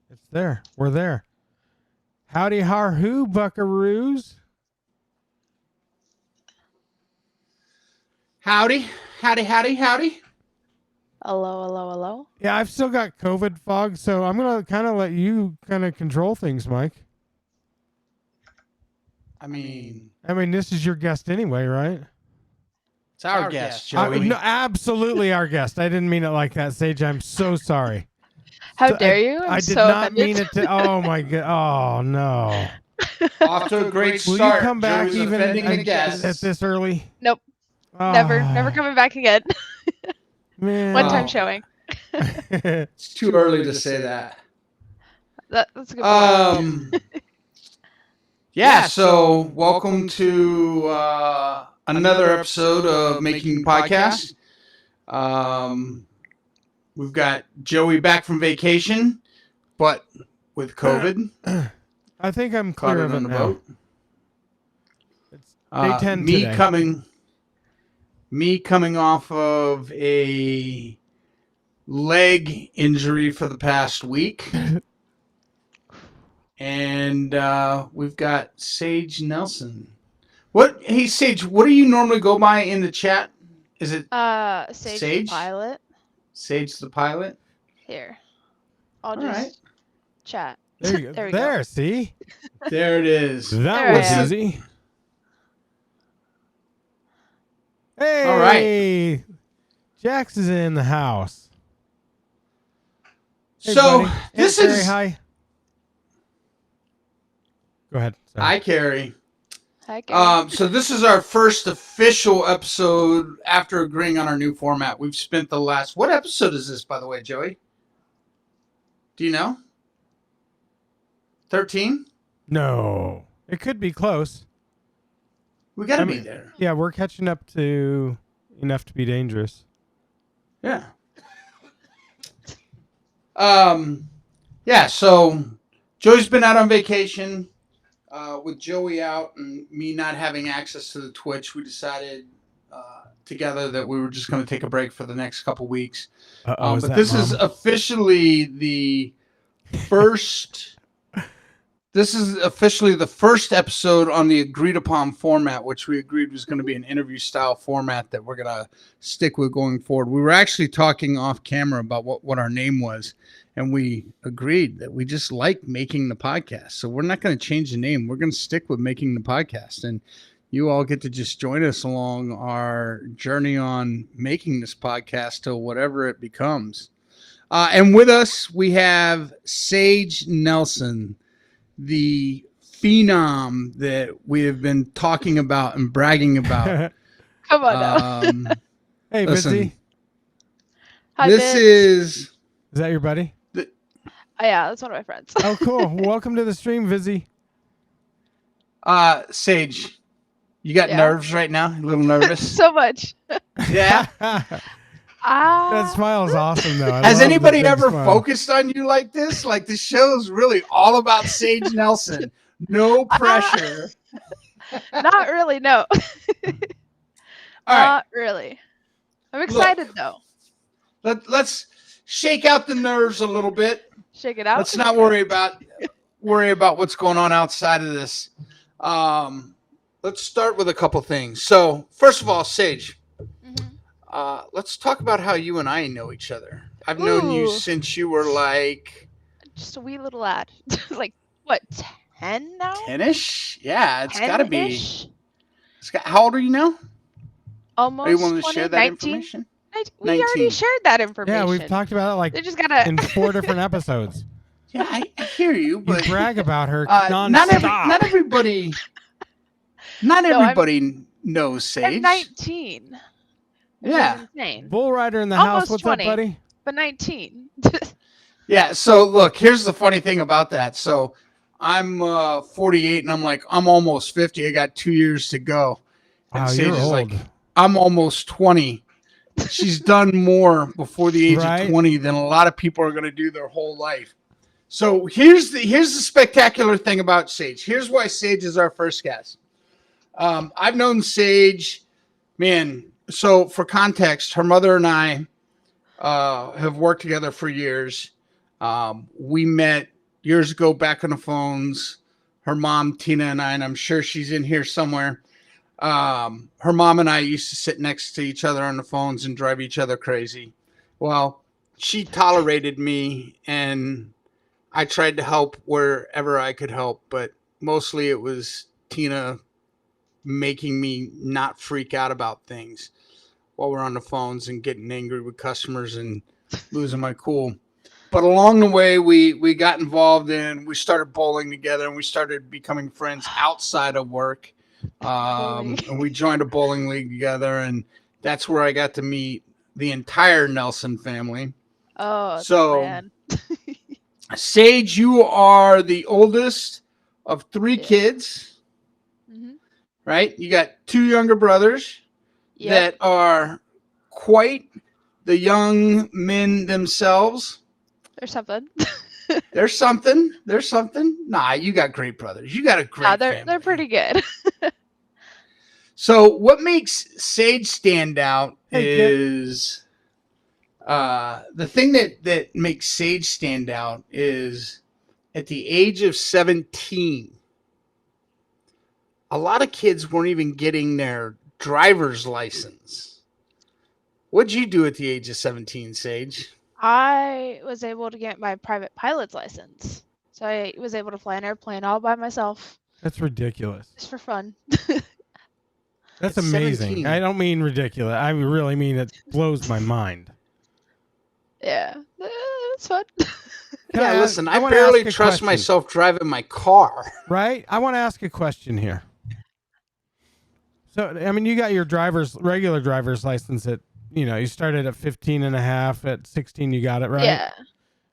It's there. We're there. Howdy, har-hoo, buckaroos. Howdy. Hello. Yeah, I've still got COVID fog, so I'm going to kind of let you kind of control things, Mike. I mean, this is your guest anyway, right? it's our guest, Joey. No, absolutely our guest. I didn't mean it like that, Sage. I'm so sorry. How dare you? I did so not offended. mean it to. Oh my god. Oh no. Off to a great Will start. you come back Joey's even offending the guests. at this early? Nope. Never coming back again. Man. One time showing. It's too early to say that. That's a good point. Yeah, so welcome to another episode of Making Podcast. We've got Joey back from vacation, but with COVID. I think I'm clear of it now. It's day 10 today. Me coming off of a leg injury for the past week. And we've got Sage Nelson. Hey, Sage, what do you normally go by in the chat? Is it Sage Sage? the Pilot? Sage the Pilot? Here. I'll just chat. There you go. There we go. See? There it is. That was easy. Hey! All right. Jax is in the house. Hey, so, buddy. this hey, is... Hi. Go ahead. Sorry. Hi, Carrie. Hi, Carrie. So this is our first official episode after agreeing on our new format. We've spent the last... What episode is this, by the way, Joey? Do you know? 13? No. It could be close. We got to be there. Yeah, we're catching up to enough to be dangerous. Yeah. Yeah, so Joey's been out on vacation. With Joey out and me not having access to the Twitch, we decided together that we were just going to take a break for the next couple weeks. But this is officially the first... This is officially the first episode on the agreed upon format, which we agreed was going to be an interview style format that we're going to stick with going forward. We were actually talking off camera about what our name was, and we agreed that we just like Making the Podcast. So we're not going to change the name. We're going to stick with Making the Podcast, and you all get to just join us along our journey on making this podcast to whatever it becomes. And with us, we have Sage Nelson, the phenom that we have been talking about and bragging about. Come on now. Hey, Vizzy. Hi, this Vince. is that your buddy? Yeah, that's one of my friends. Oh, cool. Welcome to the stream, Vizzy. Sage. You got nerves right now? A little nervous? So much. Yeah. That smile is awesome, though. Has anybody ever focused on you like this? Like, the show's really all about Sage Nelson. No pressure. Not really, no. Not really. I'm excited, though. Let's shake out the nerves a little bit. Shake it out. Let's not worry about what's going on outside of this. Let's start with a couple things. So, first of all, Sage, let's talk about how you and I know each other. I've known you since you were like... Just a wee little lad. Like, what, 10 now? 10-ish? Yeah, it's got to be. How old are you now? Almost. Are you willing to 20, share that 19? information? We already shared that information. Yeah, we've talked about it they just gotta... in 4 different episodes. Yeah, I hear you, but... You brag about her nonstop. Not everybody knows Sage. I'm 19. Yeah. Insane. Bull Rider in the Almost house. What's 20, up, buddy? But 19. Yeah, so look, here's the funny thing about that. So I'm 48 and I'm almost 50. I got 2 years to go. And Wow, Sage you're is old. like, I'm almost 20. She's done more before the age of 20 than a lot of people are going to do their whole life. So here's the spectacular thing about Sage. Here's why Sage is our first guest. I've known Sage, man. So for context, her mother and I have worked together for years. We met years ago back on the phones. Her mom, Tina, and I, and I'm sure she's in here somewhere. Her mom and I used to sit next to each other on the phones and drive each other crazy. Well, she tolerated me, and I tried to help wherever I could help, but mostly it was Tina making me not freak out about things while we're on the phones and getting angry with customers and losing my cool. But along the way, we got involved and we started bowling together, and we started becoming friends outside of work. Bowling. And we joined a bowling league together, and that's where I got to meet the entire Nelson family. Oh, So- man. Sage, you are the oldest of three Yeah. kids, Hmm. right? You got two younger brothers Yep. that are quite the young men themselves. There's something. There's something. There's something. Nah, you got great brothers. You got a great No, they're family. pretty good. So what makes Sage stand out Hey, Kip. is the thing that makes Sage stand out is at the age of 17, a lot of kids weren't even getting their driver's license. What'd you do at the age of 17, Sage? I was able to get my private pilot's license. So I was able to fly an airplane all by myself That's ridiculous. just for fun. That's At amazing. 17. I don't mean ridiculous. I really mean it blows my mind. Yeah. It's fun. Can Yeah, I- listen, I wanna barely ask a trust question, myself driving my car. Right? I want to ask a question here. So, I mean, you got your regular driver's license at, you started at 15 and a half. At 16, you got it, right? Yeah.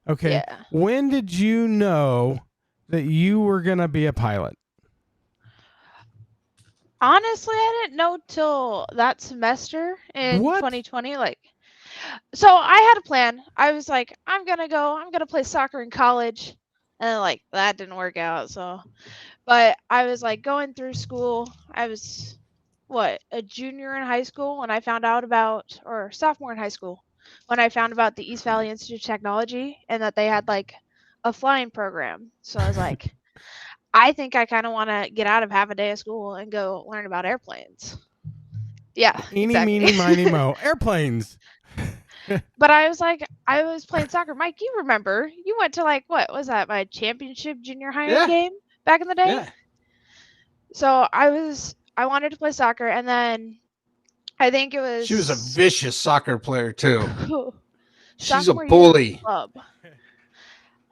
Okay. Yeah. When did you know that you were going to be a pilot? Honestly, I didn't know till that semester in What? 2020. So I had a plan. I was like, I'm gonna play soccer in college. And that didn't work out. But I was going through school. I was a junior in high school when I found out about, or sophomore in high school, when I found about the East Valley Institute of Technology and that they had a flying program. So I was like, I think I kind of want to get out of half a day of school and go learn about airplanes. Yeah, Eeny, exactly. meeny, miny, mo. Airplanes. But I was playing soccer. Mike, you remember? You went to what was that? My championship junior high Yeah. game back in the day. Yeah. So I wanted to play soccer, and then I think it was She was a vicious soccer player too. She's a sophomore year bully. club.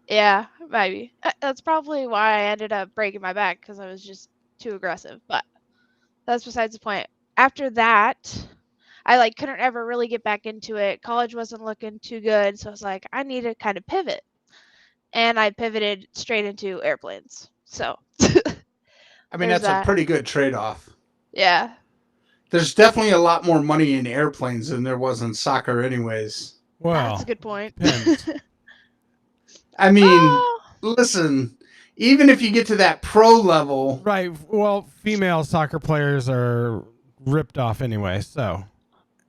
Yeah, maybe. That's probably why I ended up breaking my back because I was just too aggressive. But that's besides the point. After that, I couldn't ever really get back into it. College wasn't looking too good, so I was like, I need to kind of pivot. And I pivoted straight into airplanes. So I mean, There's that's a that. pretty good trade-off. yeah. There's definitely a lot more money in airplanes than there was in soccer anyways. Well, That's a good point. depends. I mean, Oh, listen, even if you get to that pro level, right. Well, female soccer players are ripped off anyway. So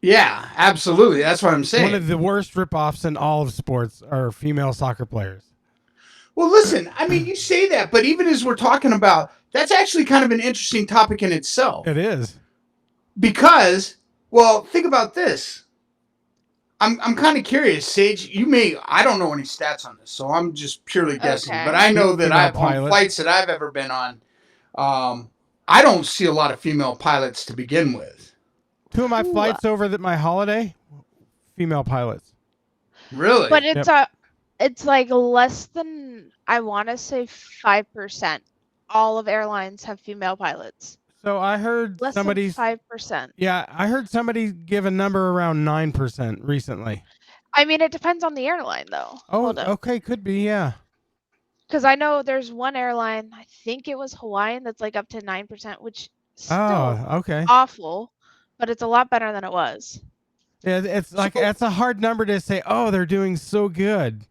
yeah, absolutely. That's what I'm saying. one of the worst rip-offs in all of sports are female soccer players. Well, listen, I mean, you say that, but even as we're talking about, that's actually kind of an interesting topic in itself. It is. Because, well, think about this. I'm kind of curious, Sage. I don't know any stats on this, so I'm just purely guessing. Okay. But I know that Female on pilot. flights that I've ever been on, I don't see a lot of female pilots to begin with. Two of my Ooh. flights over my holiday, female pilots. Really? but it's less than, I want to say 5%. All of airlines have female pilots. So I heard Less somebody's. than 5%. Yeah, I heard somebody give a number around 9% recently. I mean, it depends on the airline, though. Oh, Hold on. okay, could be, yeah. Because I know there's one airline, I think it was Hawaiian, that's up to 9%, which is still Oh, okay. awful, but it's a lot better than it was. Yeah, it's it's a hard number to say. Oh, they're doing so good,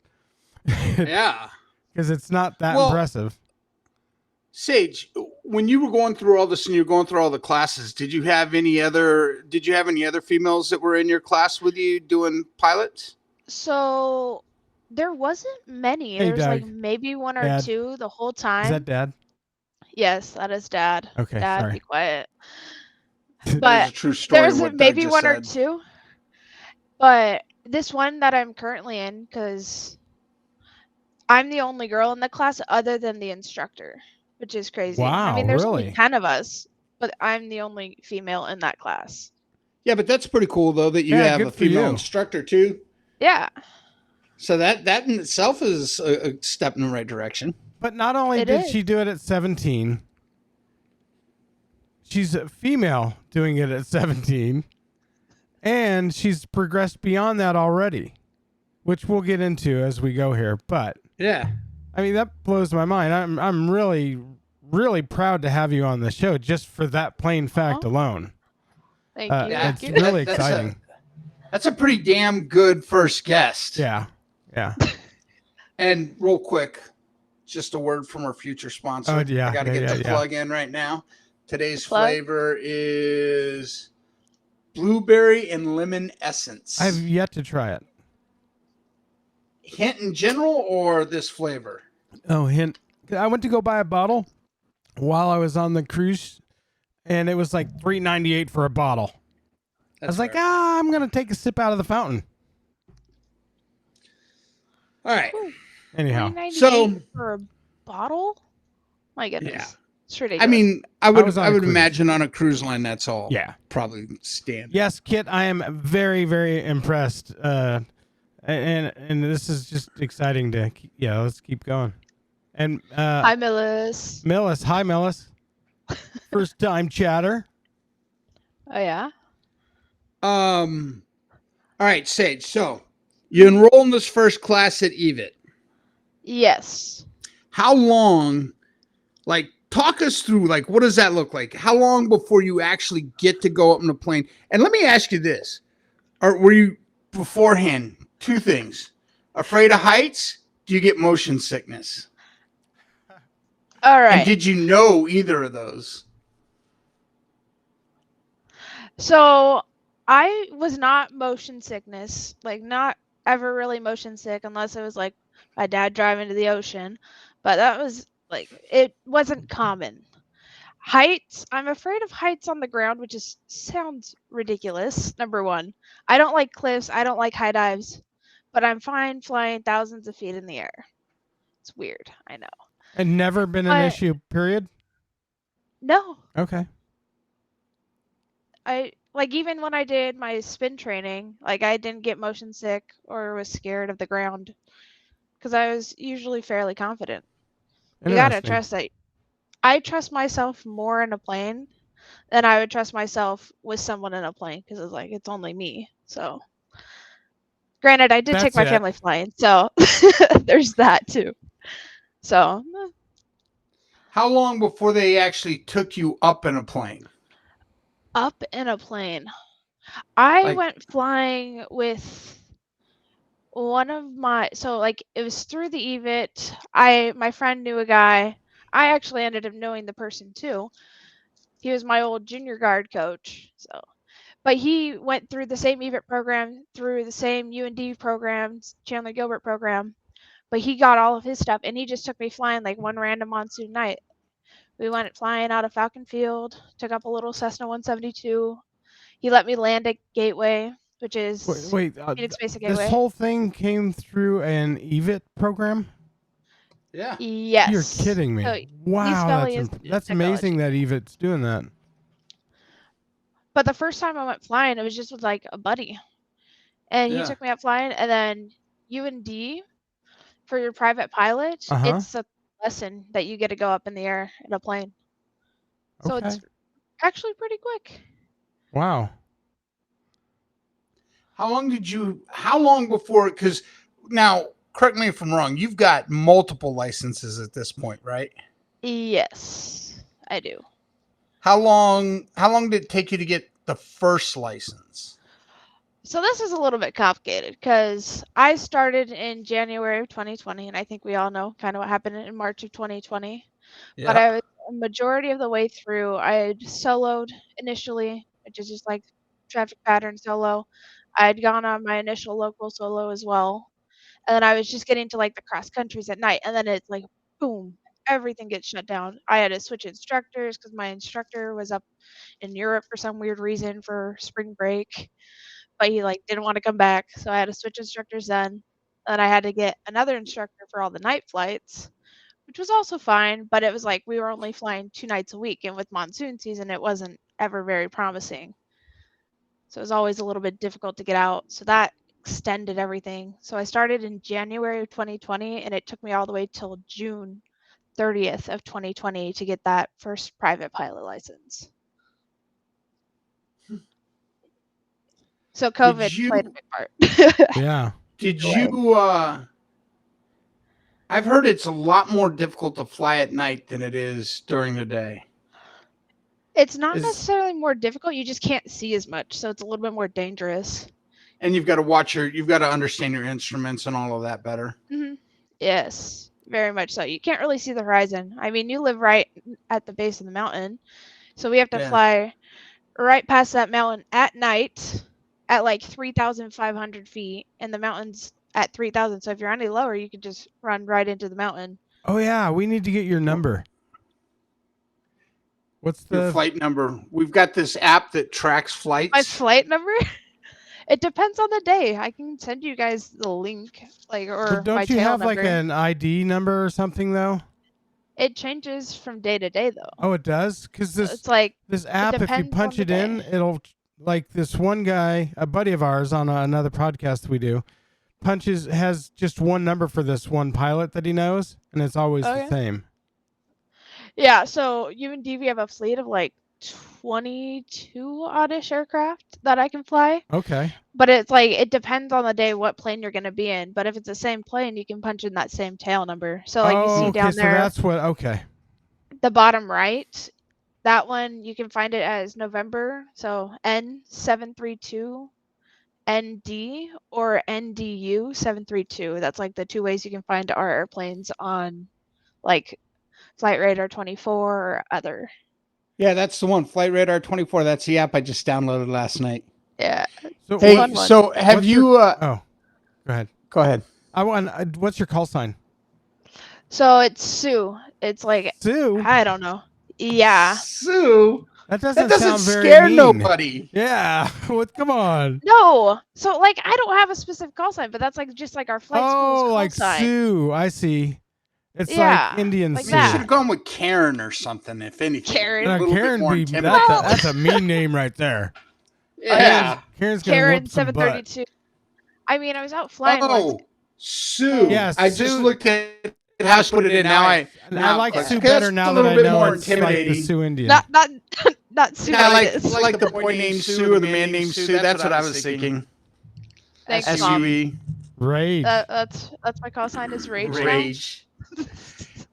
Yeah. because it's not that Well, impressive. Sage, when you were going through all this and you were going through all the classes, did you have any other females that were in your class with you doing pilots? So There wasn't many. Hey, There was like Doug. maybe one or Dad. two the whole Is time. that Dad? Yes, that is Dad. Okay, Dad, sorry. be quiet. That is But a true story. there's What Doug maybe just one or said. two. But this one that I'm currently in, because I'm the only girl in the class other than the instructor, which is crazy. I Wow, mean, there's only really? 10 of us, but I'm the only female in that class. Yeah, but that's pretty cool though that you Yeah, have good a for female you. instructor too. Yeah, So that in itself is a step in the right direction. But not only it did is. she do it at 17, she's a female doing it at 17, and she's progressed beyond that already, which we'll get into as we go here. But Yeah. I mean, that blows my mind. I'm really proud to have you on the show just for that plain fact Aw. alone. Thank you. Yeah. It's Thank you. really That's exciting. That's a pretty damn good first guest. Yeah. And real quick, just a word from our future sponsor. Oh, yeah, I got to yeah, get yeah, the yeah. plug in right now. Today's Plug? flavor is blueberry and lemon essence. I've yet to try it. Hint in general or this flavor? Oh, hint. I went to go buy a bottle while I was on the cruise, and it was like $3.98 for a bottle. I was like, fair. I'm gonna take a sip out of the fountain. All right. Anyhow, $3.98 So- for a bottle? My goodness. Yeah. It's ridiculous. I mean, I was on would a cruise. imagine on a cruise line that's all. yeah. Probably standard. Yes, Kit, I am very, very impressed. And this is just exciting to let's keep going. And Hi, Millis. Millis, hi Millis. First time chatter. Oh, yeah? All right, Sage. So you enroll in this first class at EVIT. Yes. How long, like, talk us through, like, what does that look like? How long before you actually get to go up in the plane? And let me ask you this. Were you beforehand, two things, afraid of heights? Do you get motion sickness? All And right. did you know either of those? So I was not motion sickness, like not ever really motion sick unless it was like my dad driving to the ocean. But that was like it wasn't common. Heights, I'm afraid of heights on the ground, which is sounds ridiculous. Number one, I don't like cliffs, I don't like high dives, but I'm fine flying thousands of feet in the air. It's weird, I know. And never been an But- issue, period? No, Okay. I like even when I did my spin training, like I didn't get motion sick or was scared of the ground because I was usually fairly confident. You gotta Interesting. trust that. I trust myself more in a plane than I would trust myself with someone in a plane because it's like it's only me. So, granted, I did take That's my it. family flying, so there's that too. So, How long before they actually took you up in a plane? up in a plane. I Like- went flying with one of my it was through the EVIT. My friend knew a guy. I actually ended up knowing the person too. He was my old junior guard coach. But he went through the same EVIT program, through the same UND programs, Chandler Gilbert program. But he got all of his stuff and he just took me flying like one random monsoon night. We went flying out of Falcon Field, took up a little Cessna 172. He let me land at Gateway, which is Wait, Phoenix Basic this Gateway. whole thing came through an EVIT program? Yeah. Yes. You're kidding me. So, Wow, Valley that's, is that's technology. amazing that EVIT's doing that. But the first time I went flying, it was just with like a buddy. And Yeah. he took me up flying. And then UND for your private pilot, Uh-huh. it's a lesson that you get to go up in the air in a plane. So Okay. it's actually pretty quick. Wow. How long before, because now, correct me if I'm wrong, you've got multiple licenses at this point, right? Yes, I do. How long did it take you to get the first license? So this is a little bit complicated because I started in January of 2020, and I think we all know kind of what happened in March of 2020. But I was a majority of the way through. I had soloed initially, which is just like traffic pattern solo. I had gone on my initial local solo as well. And then I was just getting to like the cross countries at night, and then it's like boom, everything gets shut down. I had to switch instructors because my instructor was up in Europe for some weird reason for spring break, but he like didn't want to come back, so I had to switch instructors then. And I had to get another instructor for all the night flights, which was also fine, but it was like we were only flying 2 nights a week, and with monsoon season, it wasn't ever very promising. So it was always a little bit difficult to get out. So that extended everything. So I started in January of 2020, and it took me all the way till June 30th of 2020 to get that first private pilot license. So COVID played a big part. Yeah. Did you? I've heard it's a lot more difficult to fly at night than it is during the day. It's not Is- necessarily more difficult. You just can't see as much, so it's a little bit more dangerous. And you've got to you've got to understand your instruments and all of that better. Mm-hmm. Yes, very much so. You can't really see the horizon. I mean, you live right at the base of the mountain, so we have to Yeah. fly right past that mountain at night at like 3,500 feet, and the mountain's at 3,000. So if you're any lower, you could just run right into the mountain. Oh yeah, we need to get your number. What's Your the flight number. We've got this app that tracks flights. My flight number? It depends on the day. I can send you guys the link, like, or Well, my don't you tail have number. like an ID number or something though? It changes from day to day, though. Oh, it does? Because So this it's like this app, if you depends on punch the it in, day. it'll like this one guy, a buddy of ours on another podcast we do, has just one number for this one pilot that he knows, and it's always Oh, the yeah? same. Yeah, so UNDV have a fleet of like 22 oddish aircraft that I can fly. Okay. But it's like it depends on the day what plane you're gonna be in. But if it's the same plane, you can punch in that same tail number. So like you see okay, down so there, that's what. Okay. the bottom right, that one you can find it as November. So N732 ND or NDU 732. That's like the two ways you can find our airplanes on like Flight Radar 24 or other. Yeah, that's the one. Flight Radar 24. That's the app I just downloaded last night. Yeah. So Hey, Fun one. so have what's you? oh, go ahead. Go ahead. I want. What's your call sign? So it's Sue. It's like Sue. I don't know. Yeah. Sue. That doesn't, That doesn't sound very scare mean. nobody. Yeah. What? Come on. No. So like I don't have a specific call sign, but that's like just like our flight school's Oh, call like sign. Sue. I see. It's Yeah, like Indian like Sue. You that. should have gone with Karen or something, if anything. Karen. A Now, little bit Karen more be intimidating. that's a mean name right there. Yeah. Karen's gonna Karen whoop some butt. 732. I mean, I was out flying once. Oh, Sue. Yeah, I just Sue- looked at how she put it in. Now I like okay. Sue That's better a now that little I bit know more it's like the intimidating. Sioux Indian. Not Sue. Yeah, Artist. like the boy named Sue or the man named Sue. That's what I was thinking. Thanks, Mom. SUE. Rage. That's my call sign is Rage. now. Rage.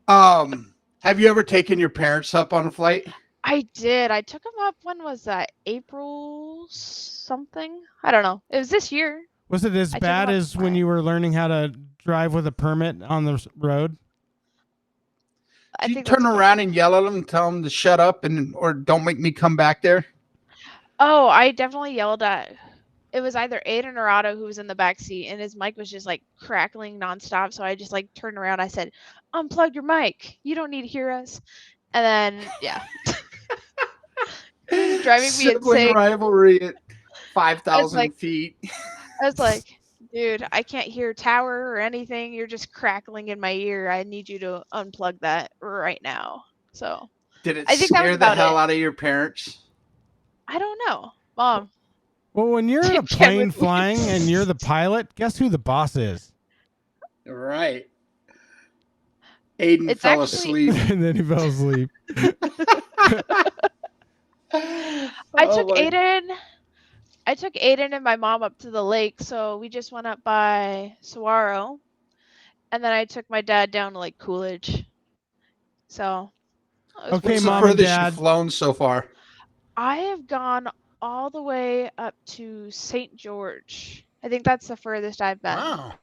Have you ever taken your parents up on a flight? I did. I took them up. When was that? April something? I don't know. It was this year. Was it as I took bad him up as to when fly. you were learning how to drive with a permit on the road? I Did you think turn that's- around and yell at them and tell them to shut up or don't make me come back there? Oh, I definitely yelled at. It was either Aiden or Otto who was in the back seat, and his mic was just like crackling nonstop. So I just like turned around. I said, "Unplug your mic. You don't need to hear us." And then yeah, it was driving me Sibling insane. rivalry at 5,000 like- feet. I was like, "Dude, I can't hear tower or anything. You're just crackling in my ear. I need you to unplug that right now." So Did it I think that was scare the about hell it. out of your parents? I don't know, Mom. Well, when you're in a Can't plane really- flying and you're the pilot, guess who the boss is? Right. Aiden It's fell actually- asleep. And then he fell asleep. I took Aiden and my mom up to the lake, so we just went up by Saguaro, and then I took my dad down to like Coolidge. So it was Okay, pretty What's fun. Mom the and furthest Dad. you've flown so far? I have gone all the way up to St. George. I think that's the furthest I've been. Wow.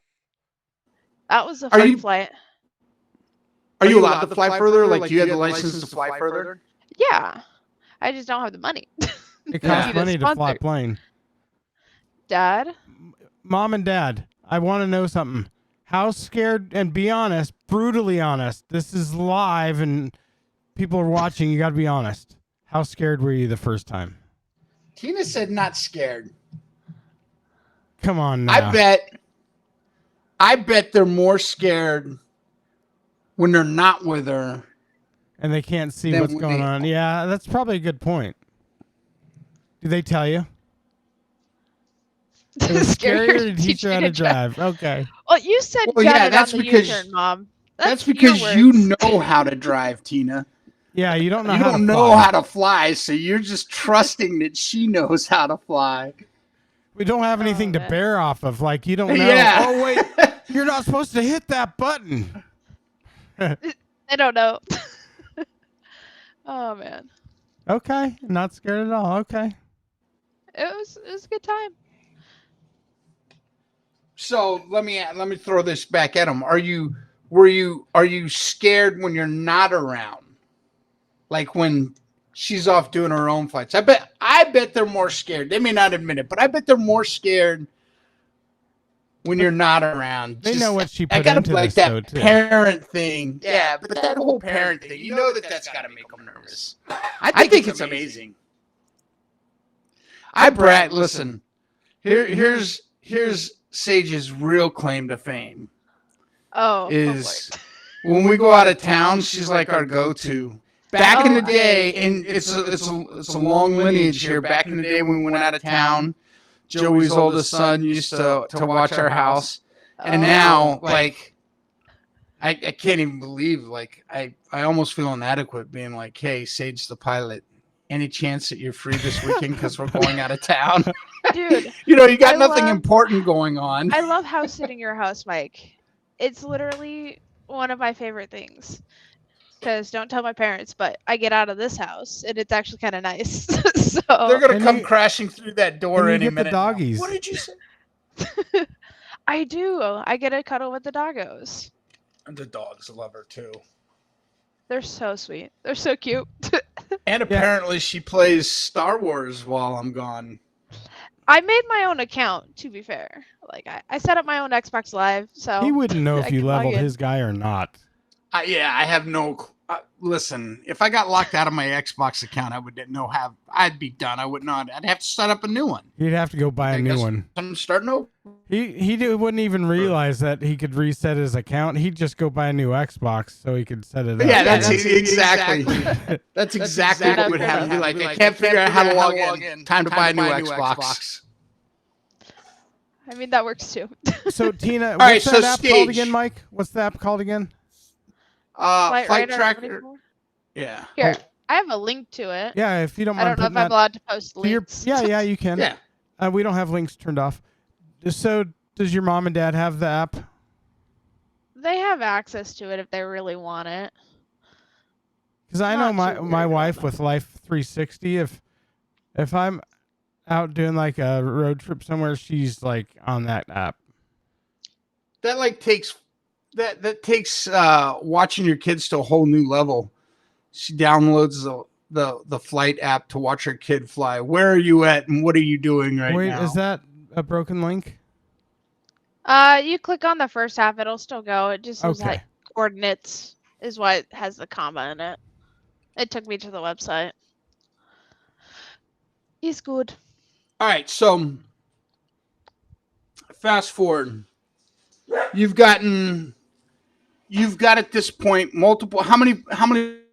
That was a Are fun you- flight. Are you allowed to fly further? Like, do you have the license to fly further? Yeah, I just don't have the money. It Yeah. costs Need a money to fly a sponsor. plane. Dad, Mom and Dad, I want to know something. How scared? And be honest, brutally honest. This is live, and people are watching. You got to be honest. How scared were you the first time? Tina said not scared. Come on now. I bet they're more scared when they're not with her. And they can't see Then what's we- going on. Yeah, that's probably a good point. Do they tell you? It was scarier to teach her how to drive. Okay. Well, you said Well, gut yeah, it that's on the because- U-turn, Mom. That's your because you words. know how to drive, Tina. Yeah, you don't know You how don't to know fly. how to fly, so you're just trusting that she knows how to fly. We don't have anything to man. bear off of. Like, you don't know. Yeah. Oh, wait. You're not supposed to hit that button. I don't know. Oh man, Okay. Not scared at all. Okay. it was a good time. So let me throw this back at him. Are you scared when you're not around? Like when she's off doing her own flights. I bet they're more scared. They may not admit it, but I bet they're more scared when you're not around. They know what she I put gotta into like this, that though, too. parent thing. Yeah, but that whole parent thing, you know that's got to make them nervous. I think it's amazing. Listen, here's Sage's real claim to fame Oh, is when we go out of town, she's like our go-to. Back in the day, and it's a long lineage here. Back in the day when we went out of town, Joey's oldest son used to watch our house. And now, like, I can't even believe, like, I almost feel inadequate being like, hey, Sage the pilot, any chance that you're free this weekend because we're going out of town? dude, You know, you got I nothing love- important going on. I love house sitting your house, Mike. It's literally one of my favorite things. Because don't tell my parents, but I get out of this house and it's actually kind of nice. So They're going to And come you- crashing through that door and you any get the minute. now. doggies. What did you say? I do. I get a cuddle with the doggos. The dogs love her too. They're so sweet. They're so cute. And apparently she plays Star Wars while I'm gone. I made my own account, to be fair. Like I set up my own Xbox Live, so He wouldn't know I if you can log leveled in. his guy or not. I have no. Listen, if I got locked out of my Xbox account, I would know how. I'd be done. I would not. I'd have to set up a new one. He'd have to go buy a I new guess one. I'm starting over. Wouldn't even realize that he could reset his account. He'd just go buy a new Xbox so he could set it up. Yeah, that's exactly. That's exactly exactly what would happen. Be like, I can't figure out how to log in. Time to buy a new Xbox. I mean that works too. So Tina, right, what's so that app called Stage. again, Mike? What's the app called again? Flight Radar tracker. 24? Yeah. Here, I have a link to it. Yeah, if you don't I mind don't know if putting I'm that. allowed to post to your- links. yeah, you can. Yeah. We don't have links turned off. So does your mom and dad have the app? They have access to it if they really want it. Because I know Not too my worried wife about with Life 360. If I'm out doing like a road trip somewhere, she's like on that app. That like takes watching your kids to a whole new level. She downloads the flight app to watch her kid fly. Where are you at and what are you doing right Wait, now? is that a broken link? You click on the first half, it'll still go. It just was Okay. like coordinates is why it has the comma in it. It took me to the website. He's good. All right, so fast forward. You've got at this point multiple. How many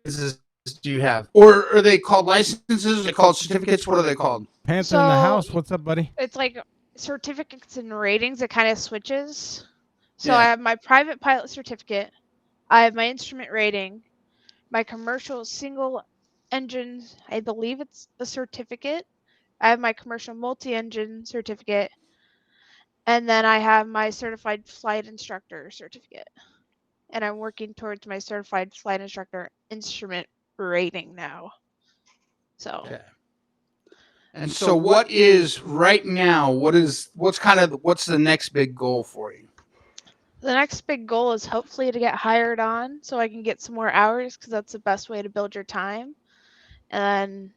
licenses do you have? Or are they called licenses? Are they called certificates? What are they called? Panther in the So- house. What's up, buddy? It's like certificates and ratings. It kind of switches. So Yeah. I have my private pilot certificate. I have my instrument rating, my commercial single engine. I believe it's a certificate. I have my commercial multi-engine certificate, and then I have my certified flight instructor certificate. And I'm working towards my certified flight instructor instrument rating now. So Okay. And so what is right now, what's the next big goal for you? the next big goal is hopefully to get hired on so I can get some more hours because that's the best way to build your time, and then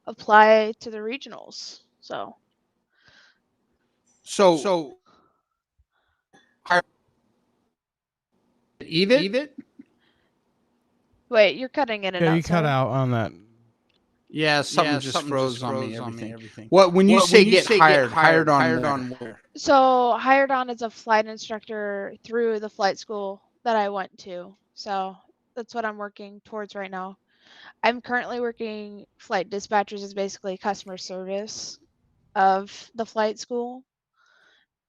apply to the regionals. So So Eat it. Wait, you're cutting in and Yeah, out. you cut sorry. out on that. Yeah, something just froze on me. everything. Everything. What when you say get hired? Hired on where? So hired on as a flight instructor through the flight school that I went to. So that's what I'm working towards right now. I'm currently working flight dispatchers is basically customer service of the flight school.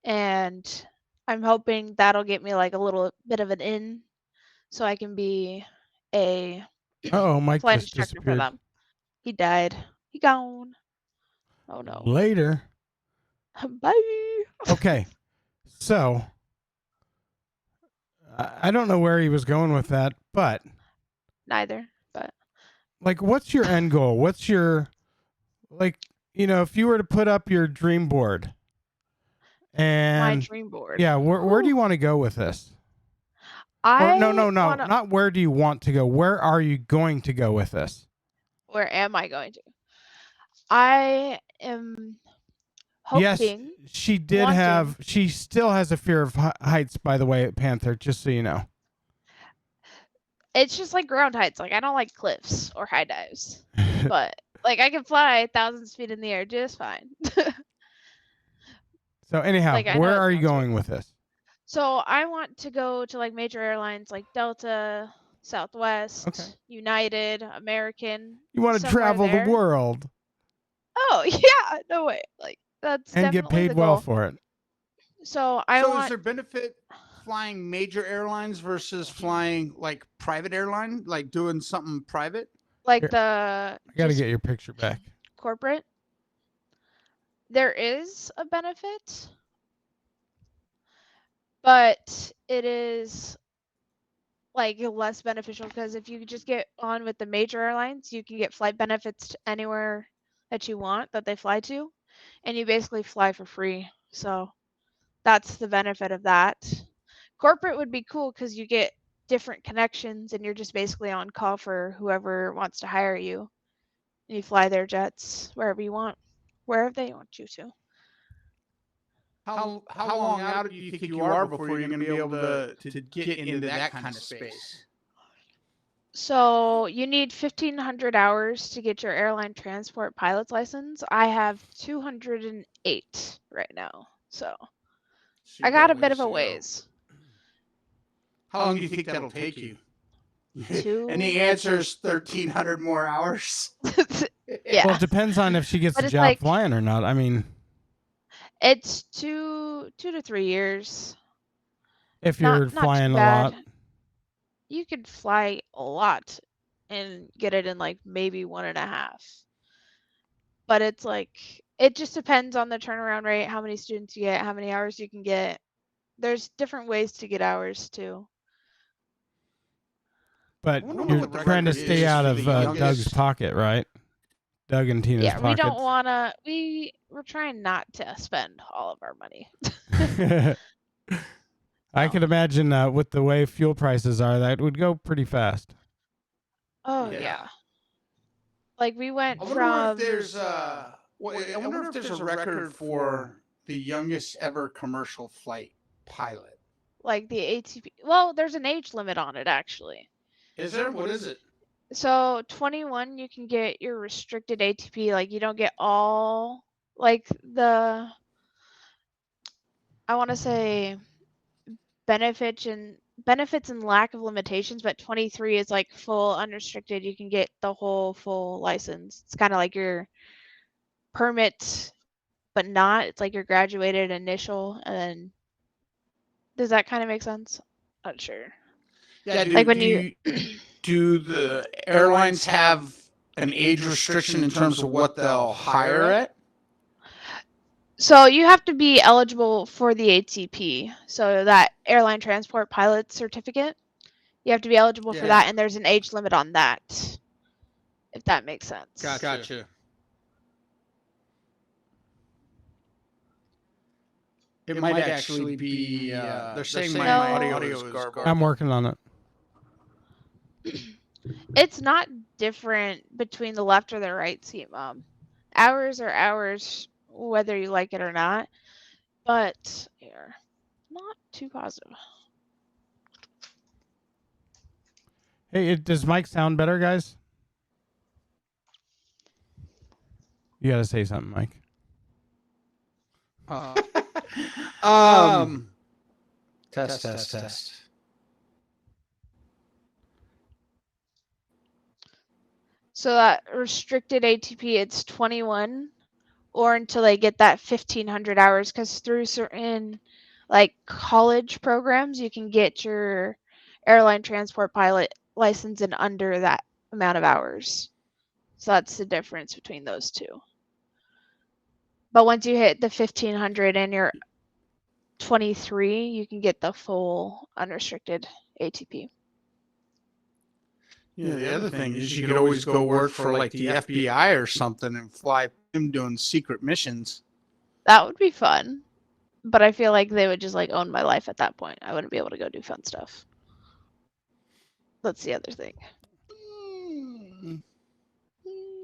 And I'm hoping that'll get me like a little bit of an in so I can be a Oh, Mike flight just instructor for disappeared. them. He died. He gone. Oh no. Later. Bye. Okay. So I don't know where he was going with that, but Neither. But like, what's your end goal? What's your, like, if you were to put up your dream board my and dream board. yeah, where do you want to go with this? I Or no, wanna- not where do you want to go? Where are you going to go with this? Where am I going to? I am hoping. Yes, she did wanting- have. She still has a fear of heights, by the way, Panther. Just so you know. It's just like ground heights. Like I don't like cliffs or high dives, but like I can fly 1,000 feet in the air just fine. So anyhow, Like, I know where it are you sounds going with this? So I want to go to like major airlines like Delta, Southwest, Okay. United, American. You want to somewhere travel there. the world Oh yeah, no way. Like that's and get definitely paid the well goal. for it. So I So want. is there benefit flying major airlines versus flying like private airline, like doing something private? like Here, the I got to just get your picture back. corporate. There is a benefit, but it is like less beneficial because if you just get on with the major airlines, you can get flight benefits to anywhere that you want that they fly to, and you basically fly for free. So that's the benefit of that. Corporate would be cool because you get different connections and you're just basically on call for whoever wants to hire you. And you fly their jets wherever you want, wherever they want you to. How long out do you think you are before you're going to be able to get into that kind of space? So you need 1,500 hours to get your airline transport pilot's license. I have 208 right now. So I got a bit of a ways. How long do you think that'll take you? Two. And the answer is 1,300 more hours. Yeah. Well, it depends on if she gets But a it's job like- flying or not. I mean, It's 2 to 3 years. if Not- you're not too flying a bad. lot, You could fly a lot and get it in like maybe 1.5. But it's like it just depends on the turnaround rate, how many students you get, how many hours you can get. There's different ways to get hours too. but wonder you're what the trying to record stay is out for of the Doug's youngest. pocket, right? Doug and Tina's Yeah, we pockets. don't wanna we're trying not to spend all of our money. I No. could imagine with the way fuel prices are, that would go pretty fast. Oh Yeah. yeah. Like we went I wonder from if there's I wonder if there's a record for the youngest ever commercial flight pilot. like the ATP. Well, there's an age limit on it actually. Is there? What is it? So 21 you can get your restricted ATP, like you don't get all like the I want to say benefits and lack of limitations, but 23 is like full unrestricted. You can get the whole full license. It's kind of like your permit, but not. It's like your graduated initial, and then does that kind of make sense? Not sure. Yeah, Like when do the airlines have an age restriction in terms of what they'll hire at? So you have to be eligible for the ATP, so that airline transport pilot certificate. You have to be eligible for that, Yeah. and there's an age limit on that. If that makes sense. Gotcha. It might actually be. They're saying my No. audio is garbled. I'm working on it. It's not different between the left or the right seat, Mom. Hours are hours, whether you like it or not. But here, not too positive. Hey, does Mike sound better, guys? You gotta say something, Mike. Test. So that restricted ATP, it's 21, or until they get that 1,500 hours. Because through certain like college programs, you can get your airline transport pilot license in under that amount of hours. So that's the difference between those two. But once you hit the 1,500 and you're 23, you can get the full unrestricted ATP. Yeah, the other thing is you could always go work for like the FBI or something and fly him doing secret missions. That would be fun. But I feel like they would just like own my life at that point. I wouldn't be able to go do fun stuff. That's the other thing.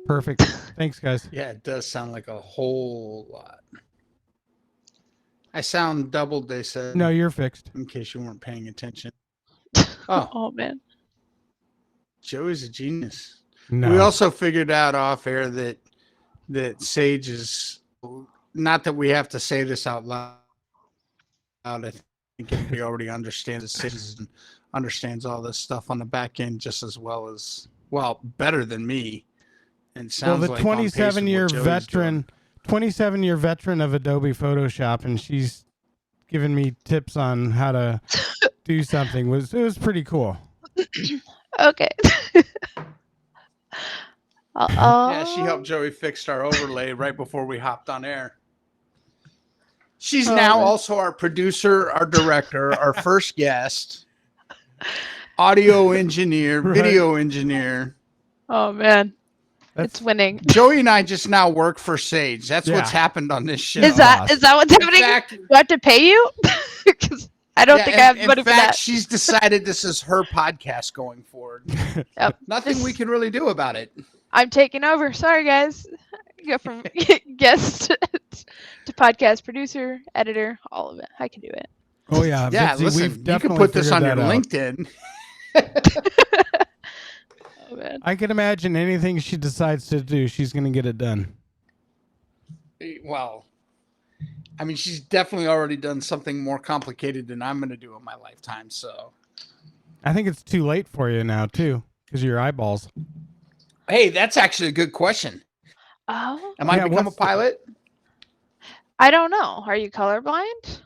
Perfect. Thanks, guys. Yeah, it does sound like a whole lot. I sound doubled, they said. No, you're fixed. In case you weren't paying attention. Oh man. Joey's a genius. No. We also figured out off air that Sage is, not that we have to say this out loud. I think everybody already understands Sage and understands all this stuff on the back end just as well as, well, better than me. And sounds the like on pace with what 27-year Joey's veteran, 27-year veteran of Adobe Photoshop, and she's giving me tips on how to do something. It was pretty cool. Okay. Yeah, she helped Joey fix our overlay right before we hopped on air. She's now also our producer, our director, our first guest, audio engineer, video engineer. Oh man. That's It's winning. Joey and I just now work for Sage. That's Yeah. what's happened on this show. Is that what's happening? fact- Do I have to pay you? Because I don't think I have money in for fact, that. she's decided this is her podcast going forward. Yep. Nothing we can really do about it. I'm taking over. Sorry guys. Go from guest to podcast producer, editor, all of it. I can do it. Oh yeah, Yeah, Vincy, listen, we've you can definitely put this on figured your that out. LinkedIn. Oh man. I can imagine anything she decides to do, she's gonna get it done. Well, I mean, she's definitely already done something more complicated than I'm going to do in my lifetime. So, I think it's too late for you now too, because of your eyeballs. hey, that's actually a good question. Oh. Am I Yeah, become a what's the- pilot? I don't know. Are you colorblind? Is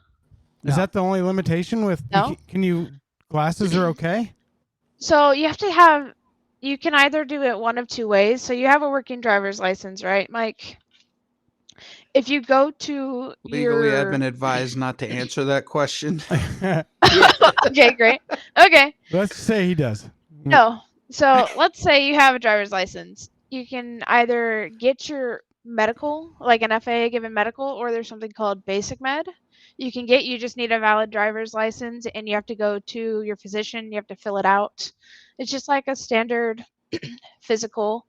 No. that the only limitation with? No. Can you? Glasses are okay. So you have to have. You can either do it one of two ways. So you have a working driver's license, right, Mike? If you go to Legally, your... I've been advised not to answer that question. Okay, great. Okay. Let's say he does. No. So let's say you have a driver's license. You can either get your medical, like an FAA given medical, or there's something called basic med. You just need a valid driver's license and you have to go to your physician. You have to fill it out. It's just like a standard physical.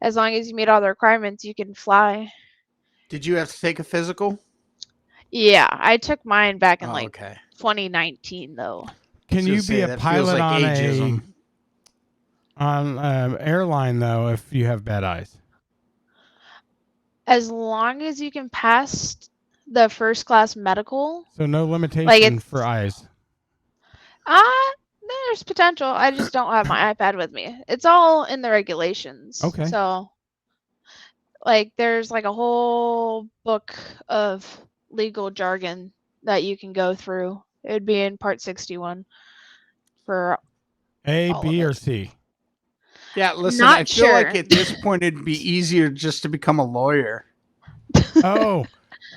As long as you meet all the requirements, you can fly. Did you have to take a physical? Yeah, I took mine back in Okay. 2019 though. Can you be a that feels pilot like on ageism. an airline though if you have bad eyes? As long as you can pass the first class medical, So no limitation it's- for eyes. there's potential. I just don't have my iPad with me. It's all in the regulations. Okay. So, like, there's like a whole book of legal jargon that you can go through. It would be in Part 61 for. A, all B, of or it. C? Yeah, listen, Not I feel like sure. at this point it'd be easier just to become a lawyer Oh,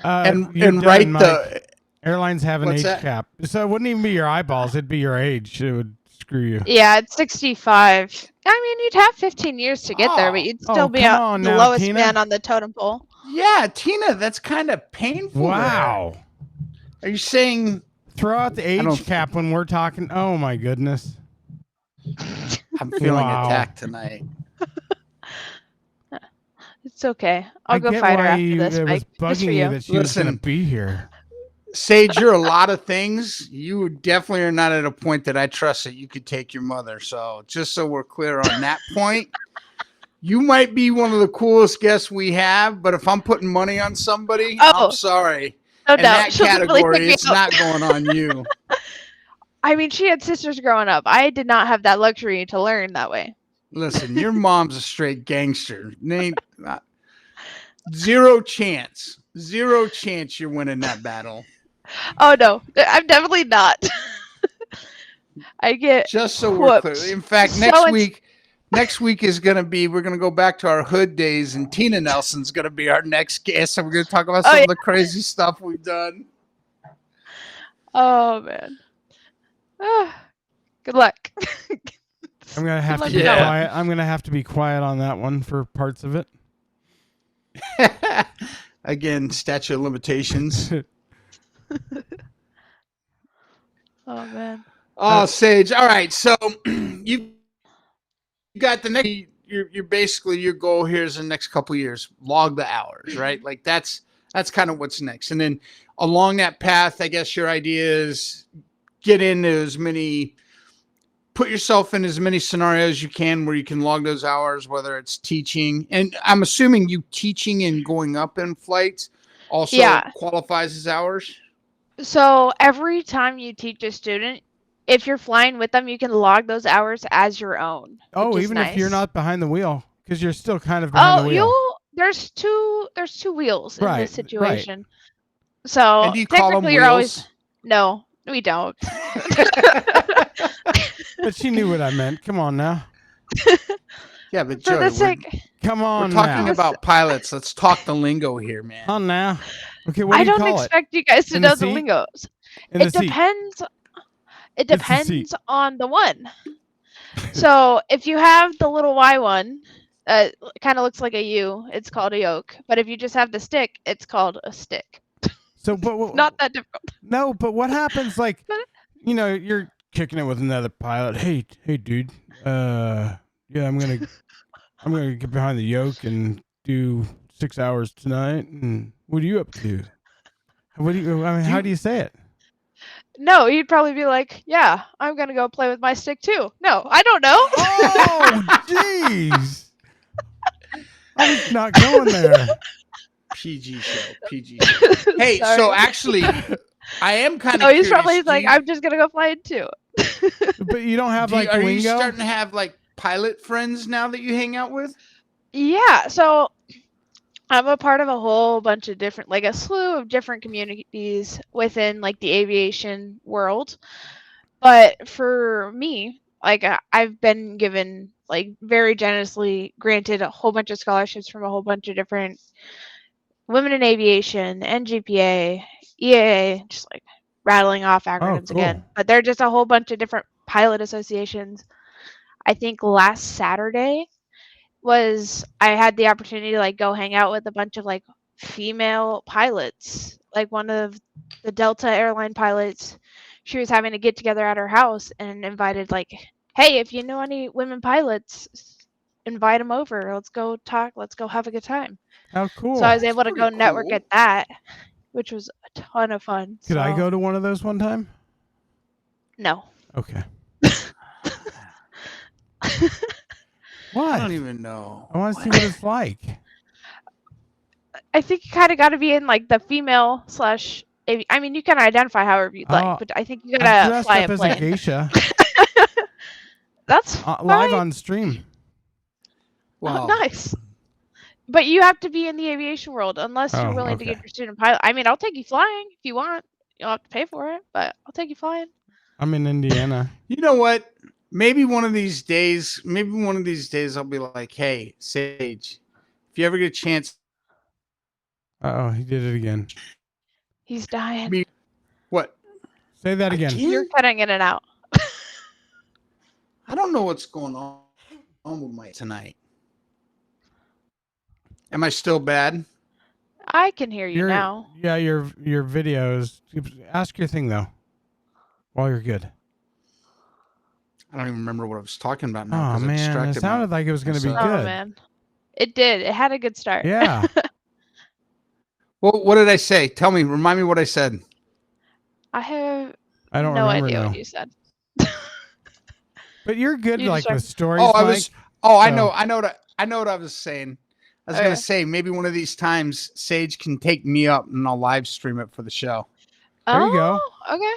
and you're done, write Mike. the. Airlines have an What's age that? cap, so it wouldn't even be your eyeballs; it'd be your age. It would screw you. Yeah, it's 65. I mean, you'd have 15 years to get there, but you'd Oh, still be come out on the now, lowest Tina. man on the totem pole. Yeah, Tina, that's kind of painful. Wow! Are you saying? Throw out the don't- age cap when we're talking. Oh my goodness! I'm feeling Wow. attacked tonight. It's okay. I'll I go get fight her why after this, it was Mike. Just for bugging you you. that she was going Listen. to be here. Sage, you're a lot of things. You definitely are not at a point that I trust that you could take your mother. So just so we're clear on that point, you might be one of the coolest guests we have, but if I'm putting money on somebody, Oh. I'm sorry. No In doubt. that She'll definitely category, pick me it's up. not going on you. I mean, she had sisters growing up. I did not have that luxury to learn that way. Listen, your mom's a straight gangster. Zero chance. Zero chance you're winning that battle. Oh no, I'm definitely not. I get Just so we're whooped. clear. In fact, So next week is going to be, we're going to go back to our hood days, and Tina Nelson's going to be our next guest. And we're going to talk about some of the crazy stuff we've done. Oh man. Good luck. I'm gonna have to Good be luck. quiet. I'm gonna have to be quiet on that one for parts of it. Again, statute of limitations. Oh man. Oh, Sage. All right. So you got the next, you're basically, your goal here is the next couple of years, log the hours, right? Like that's kind of what's next. And then along that path, I guess your idea is get into as many, put yourself in as many scenarios as you can where you can log those hours, whether it's teaching. And I'm assuming you teaching and going up in flights also qualifies as hours. So every time you teach a student, if you're flying with them, you can log those hours as your own. Oh, which is even if you're nice. not behind the wheel, because you're still kind of behind the wheel. There's two wheels in Right, this right. situation. So And do you call them technically wheels? you're always no, we don't. But she knew what I meant. Come on now. Yeah, but For Joey, the we're sake, Come on talking now. about pilots. Let's talk the lingo here, man. On now. Okay, what do I you don't call it? expect you guys to In the know the seat? lingos. In the It seat. depends. It It's the seat. depends on the one. So if you have the little Y one, it kind of looks like a U. It's called a yoke. But if you just have the stick, it's called a stick. So, but Not that difficult. no, but what happens? Like, you're kicking it with another pilot. Hey, dude. Yeah, I'm gonna get behind the yoke and do 6 hours tonight. And what are you up to? What do you? I mean, how do you say it? No, you'd probably be like, "Yeah, I'm gonna go play with my stick too." No, I don't know. Oh, jeez. I was not going there. PG show. PG show. Hey, so Sorry. actually, I am kind of No, he's curious. probably like, "I'm just gonna go fly it too." But you don't have like are you lingo? starting to have like pilot friends now that you hang out with? Yeah, so I'm a part of a whole bunch of different, like a slew of different communities within like the aviation world. But for me, like I've been given like very generously granted a whole bunch of scholarships from a whole bunch of different women in aviation, NGPA, EAA, just like rattling off acronyms cool. again. But they're just a whole bunch of different pilot associations. I think last Saturday I had the opportunity to like go hang out with a bunch of like female pilots. Like one of the Delta airline pilots, she was having a get together at her house and invited like, "Hey, if you know any women pilots, invite them over. Let's go talk. Let's go have a good time." How cool. So I was able to Pretty go network cool. at that, which was a ton of fun. Could I So- go to one of those one time? No. Okay. I What? don't even know. I want to see what it's like. I think you kind of got to be in like the female slash. I mean, you can identify however you'd Oh, like, but I think you I gotta dressed fly up a as a plane. geisha That's live fine. on stream. Wow. Oh, nice. But you have to be in the aviation world unless Oh, you're willing to okay. get your student pilot. I mean, I'll take you flying if you want. You'll have to pay for it, but I'll take you flying. I'm in Indiana. You know what? Maybe one of these days, I'll be like, "Hey, Sage, if you ever get a chance, Uh-oh, he did it again. He's dying. Me- what? Say that again. You're cutting in and out. I don't know what's going on with my tonight. Am I still bad? I can hear you now. Yeah, your videos. Ask your thing though. While you're good. I don't even remember what I was talking about now. Oh 'cause I man, it distracted sounded like it was going to be myself. Oh good. man, it did. It had a good start. Yeah. Well, what did I say? Tell me. Remind me what I said. I have I don't no remember idea now. what you said. But you're good You like just with stories, Oh, I Mike. was. Oh, I So- know. I know what I was saying. I was Okay. gonna say maybe one of these times Sage can take me up and I'll live stream it for the show. There you go. Oh, okay.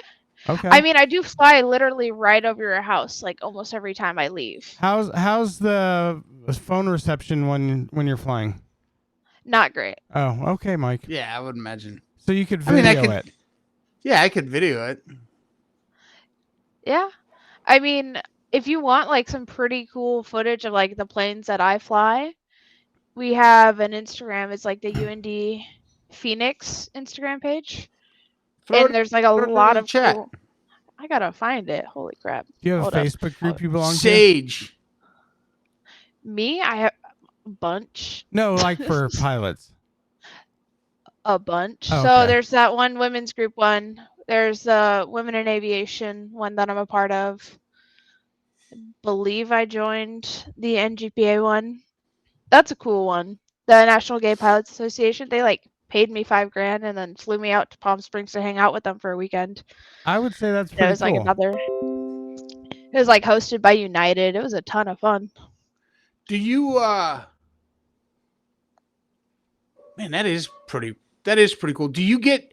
Okay. I mean, I do fly literally right over your house, like almost every time I leave. How's the phone reception when you're flying? Not great. Oh, okay, Mike. Yeah, I would imagine. So you could I mean, video I could. it. Yeah, I could video it. Yeah. I mean, if you want like some pretty cool footage of like the planes that I fly, we have an Instagram. It's like the UND Phoenix Instagram page. Throw And it, there's like a throw it in lot the of chat. cool. I gotta find it. Holy crap. Do you have Hold a up. Facebook group you belong to? Sage. Me? I have a bunch. No, like for pilots. A bunch. Oh, So okay. there's that one women's group one. There's the Women in Aviation one that I'm a part of. I believe I joined the NGPA one. That's a cool one. The National Gay Pilots Association. They like paid me $5,000 and then flew me out to Palm Springs to hang out with them for a weekend. I would say that's It pretty was like cool. another. It was like hosted by United. It was a ton of fun. Do you? Man, that is pretty cool. Do you get?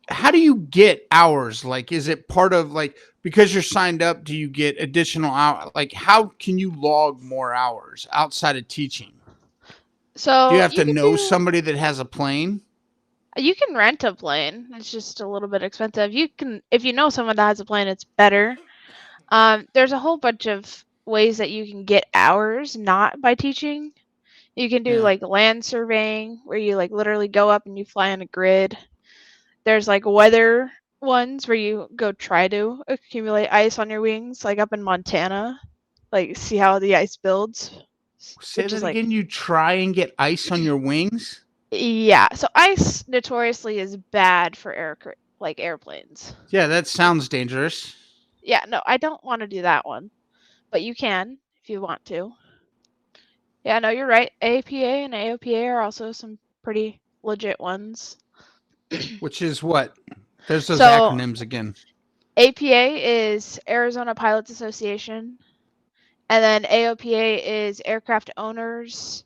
How do you get hours? Like, is it part of like because you're signed up? Do you get additional hours? Like, how can you log more hours outside of teaching? So Do you have to can know do- somebody that has a plane? You can rent a plane. It's just a little bit expensive. You can, if you know someone that has a plane, it's better. There's a whole bunch of ways that you can get hours not by teaching. You can do Yeah. like land surveying where you like literally go up and you fly on a grid. There's like weather ones where you go try to accumulate ice on your wings, like up in Montana, like see how the ice builds. Say which that is like again. You try and get ice on your wings. yeah. So ice notoriously is bad for airplanes. Yeah, that sounds dangerous. Yeah, no, I don't want to do that one, but you can if you want to. Yeah, no, you're right. APA and AOPA are also some pretty legit ones. Which is what? There's those So- acronyms again. APA is Arizona Pilots Association, and then AOPA is Aircraft Owners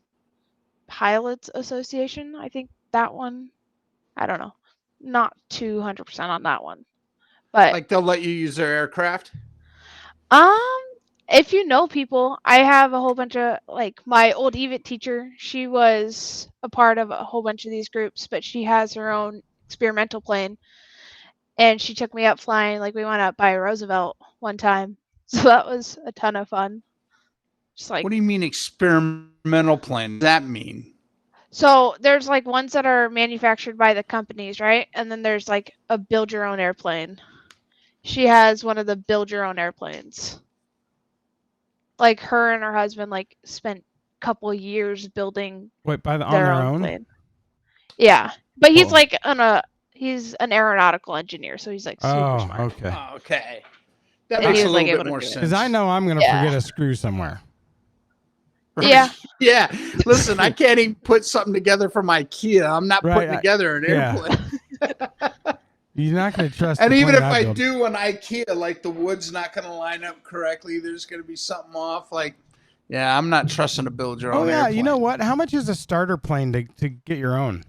Pilots Association. I think that one. I don't know. Not 200% on that one, but Like they'll let you use their aircraft. if you know people, I have a whole bunch of like my old EVIT teacher. She was a part of a whole bunch of these groups, but she has her own experimental plane, and she took me up flying. Like we went up by Roosevelt one time, so that was a ton of fun. Just like What do you mean experimental plane? What does that mean? so, there's like ones that are manufactured by the companies, right? And then there's like a build your own airplane. She has one of the build your own airplanes. Like her and her husband like spent a couple years building Wait, on their their own own? plane. Yeah, but he's Cool. like he's an aeronautical engineer, so he's like super Oh, smart. okay. Oh, okay. That And makes he a was, like, little able bit to more do it. sense. Because I know I'm gonna Yeah. forget a screw somewhere. Right. Yeah. Yeah. Listen, I can't even put something together from IKEA. I'm not Right, putting together an yeah. airplane. You're not gonna trust. And the even plane if I build. do an IKEA, like the wood's not going to line up correctly, there's going to be something off. Like, yeah, I'm not trusting to build your Oh own yeah, airplane. you know what? How much is a starter plane to get your own?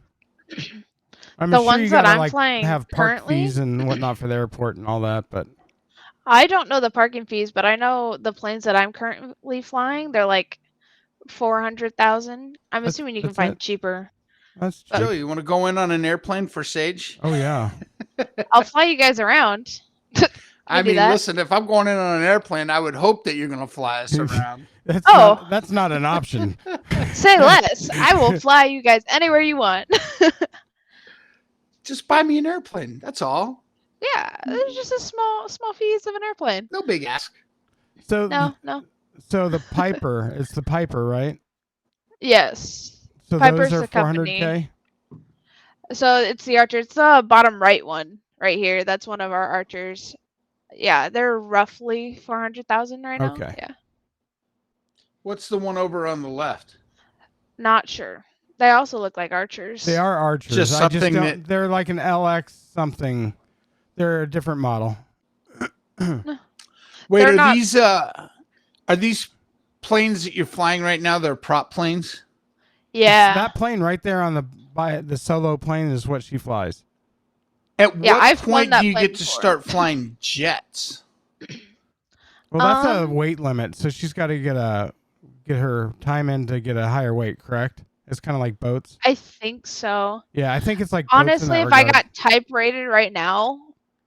I'm The sure ones you that gotta I'm like flying have park currently? fees and whatnot for the airport and all that, but I don't know the parking fees, but I know the planes that I'm currently flying, they're like 400,000. I'm That's- assuming you can that's find it? cheaper. that's Joe, cheap. you want to go in on an airplane for Sage? Oh yeah. I'll fly you guys around. I do mean, that? listen, if I'm going in on an airplane, I would hope that you're going to fly us around. Oh. That's not an option. Say less. I will fly you guys anywhere you want. Just buy me an airplane. That's all. Yeah, it's just a small fees of an airplane. No big ask. So No. so the Piper, it's the Piper, right? Yes. So Piper's those are the company. 400K. So it's the Archer. It's the bottom right one right here. That's one of our Archers. Yeah, they're roughly 400,000 right now. Okay. Yeah. What's the one over on the left? Not sure. They also look like Archers. They are Archers. Just I just something don't, that- they're like an LX something. They're a different model. Wait, They're are not- these planes that you're flying right now? They're prop planes. Yeah. That plane right there on the solo plane is what she flies. At Yeah, what I've flown point that do you plane get to before. start flying jets? Well, that's a Um, weight limit, so she's got to get her time in to get a higher weight. Correct? It's kind of like boats. I think so. Yeah, I think it's like boats in Honestly, that if I regard. got type rated right now,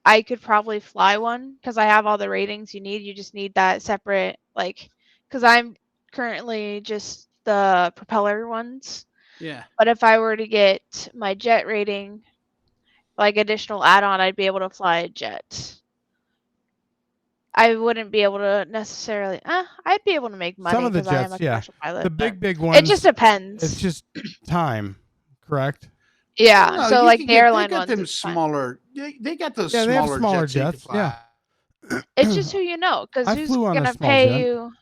I could probably fly one because I have all the ratings you need. You just need that separate, because I'm currently just the propeller ones. Yeah. But if I were to get my jet rating, like additional add-on, I'd be able to fly a jet. I wouldn't be able to necessarily. I'd be able to make money Some of the because I am a jets, yeah. commercial pilot. The but big ones. it just depends. It's just time. Correct? Yeah. No, so you like can the get- airline they got ones, them it's fine. smaller. They got those Yeah, they have smaller, smaller jets. that you can jets, fly. yeah. It's just who you know, because I who's flew on a gonna small pay jet. you?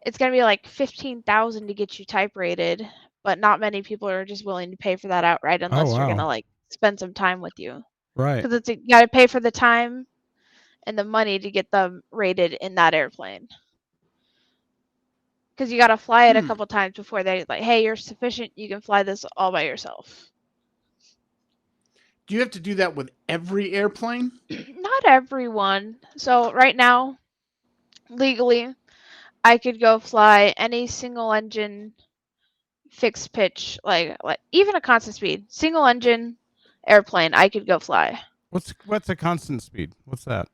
It's gonna be like 15,000 to get you type rated, but not many people are just willing to pay for that outright unless you're wow. gonna like spend some time with you. Right. Because you gotta pay for the time and the money to get them rated in that airplane. Because you gotta fly it a couple times before they like, hey, you're sufficient. You can fly this all by yourself. Do you have to do that with every airplane? Not everyone. So right now, legally, I could go fly any single engine fixed pitch, like even a constant speed, single engine airplane, I could go fly. What's a constant speed? What's that?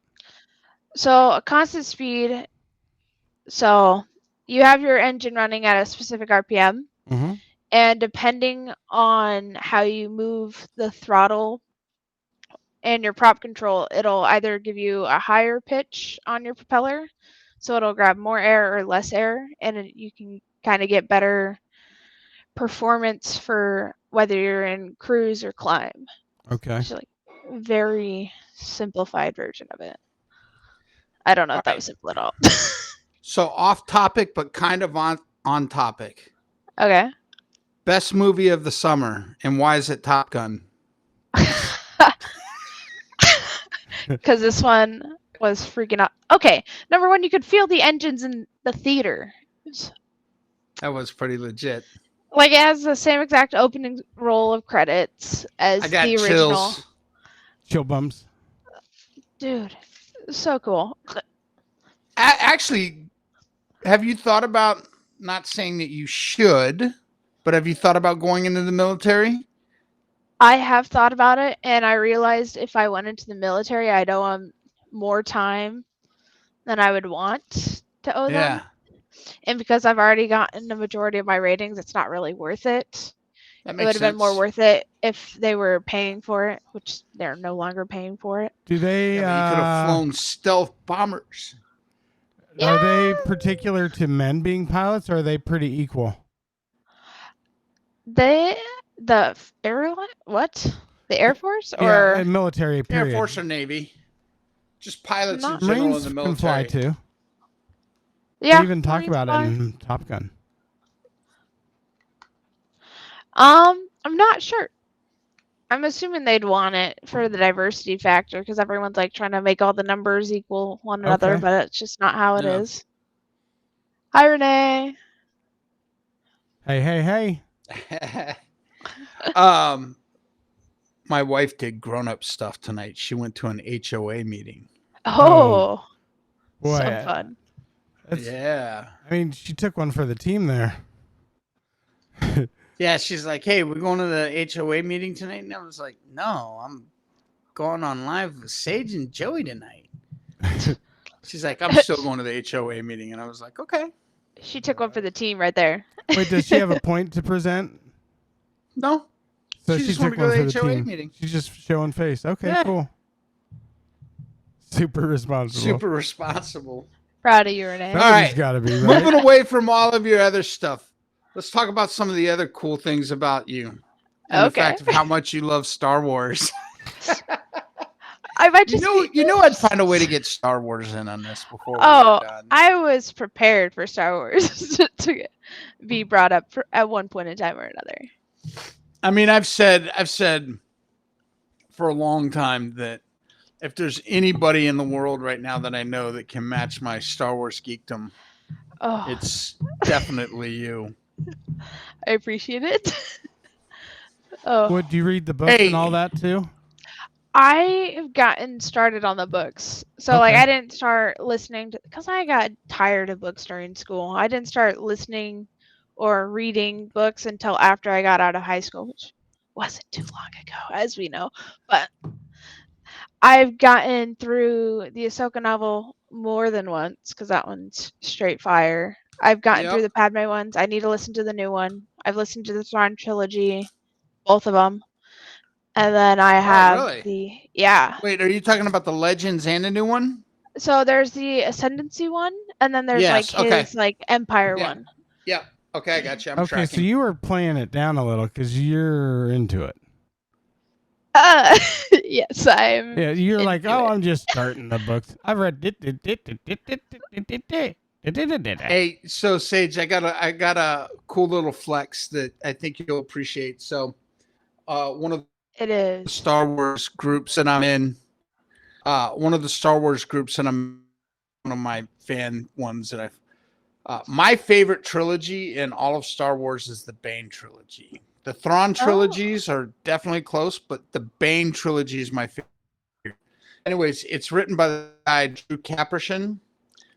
So a constant speed, so you have your engine running at a specific RPM, Mm-hmm. and depending on how you move the throttle and your prop control, it'll either give you a higher pitch on your propeller, so it'll grab more air or less air, and you can kind of get better performance for whether you're in cruise or climb. Okay. It's like a very simplified version of it. I don't know if that was simple at all. So off topic, but kind of on topic. Okay. Best movie of the summer, and why is it Top Gun? Because this one was freaking out. Okay, number one, you could feel the engines in the theater. That was pretty legit. Like it has the same exact opening roll of credits as I got the original. chills. Chill bumps. Dude, so cool. Actually, have you thought about, not saying that you should, but have you thought about going into the military? I have thought about it, and I realized if I went into the military, I'd owe them more time than I would want to owe them. And because I've already gotten the majority of my ratings, it's not really worth it. That It makes would have been more sense. worth it if they were paying for it, which they're no longer paying for it. Do they? Yeah, but you could have flown stealth bombers. Are they particular to men being pilots, or are they pretty equal? The airline? What? The Air Force Yeah, or and military. Air Period. Force or Navy. Just pilots in Not- general Marines in the can fly military. too. yeah? They even talk Marines about fly. it in Top Gun. I'm not sure. I'm assuming they'd want it for the diversity factor because everyone's like trying to make all the numbers equal one another, Okay. but it's just not how it Yeah. is. Hi, Renee. Hey. My wife did grown-up stuff tonight. She went to an HOA meeting. Oh, Boy, so fun. that's- Yeah. I mean, she took one for the team there. Yeah, she's like, hey, we're going to the HOA meeting tonight? And I was like, no, I'm going on live with Sage and Joey tonight. She's like, I'm still going to the HOA meeting. And I was like, okay. She took one for the team right there. Wait, does she have a point to present? No. So She she just wanted took to go one to for the the HOA team. meeting. She's just showing face. Okay, Yeah. cool. Super responsible. Super responsible. Proud of you, Renee. All Somebody's right. got to be right. Moving away from all of your other stuff, let's talk about some of the other cool things about you. And the Okay. fact of how much you love Star Wars. I might just You know I'd find a way to get Star Wars in on this before Oh, we were done. I was prepared for Star Wars to be brought up at one point in time or another. I mean, I've said for a long time that if there's anybody in the world right now that I know that can match my Star Wars geekdom, Oh, it's definitely you. I appreciate it. Oh, Would you read the books and all that too? I have gotten started on the books. So like Okay. I didn't start listening to because I got tired of books during school. I didn't start listening or reading books until after I got out of high school, which wasn't too long ago, as we know. But I've gotten through the Ahsoka novel more than once because that one's straight fire. I've gotten through Yep. the Padme ones. I need to listen to the new one. I've listened to the Thrawn trilogy, both of them. And then I have really? yeah. Wait, are you talking about the Legends and the new one? So there's the Ascendancy one, and then there's like Yes, okay. his like Empire Yeah. one. Yeah. Okay, I got you. I'm Okay, so tracking. you were playing it down a little because you're into it. Yes, I'm. Yeah, you're like, into oh, it. I'm just starting the books. I've read. Hey, so Sage, I got a cool little flex that I think you'll appreciate. So, one of It the is. Star Wars groups that I'm in, one of the Star Wars groups that I'm one of my fan ones that I've. My favorite trilogy in all of Star Wars is the Bane trilogy. The Thrawn trilogies are definitely close, but the Bane trilogy is my favorite. Anyways, it's written by the guy Drew Caprichan,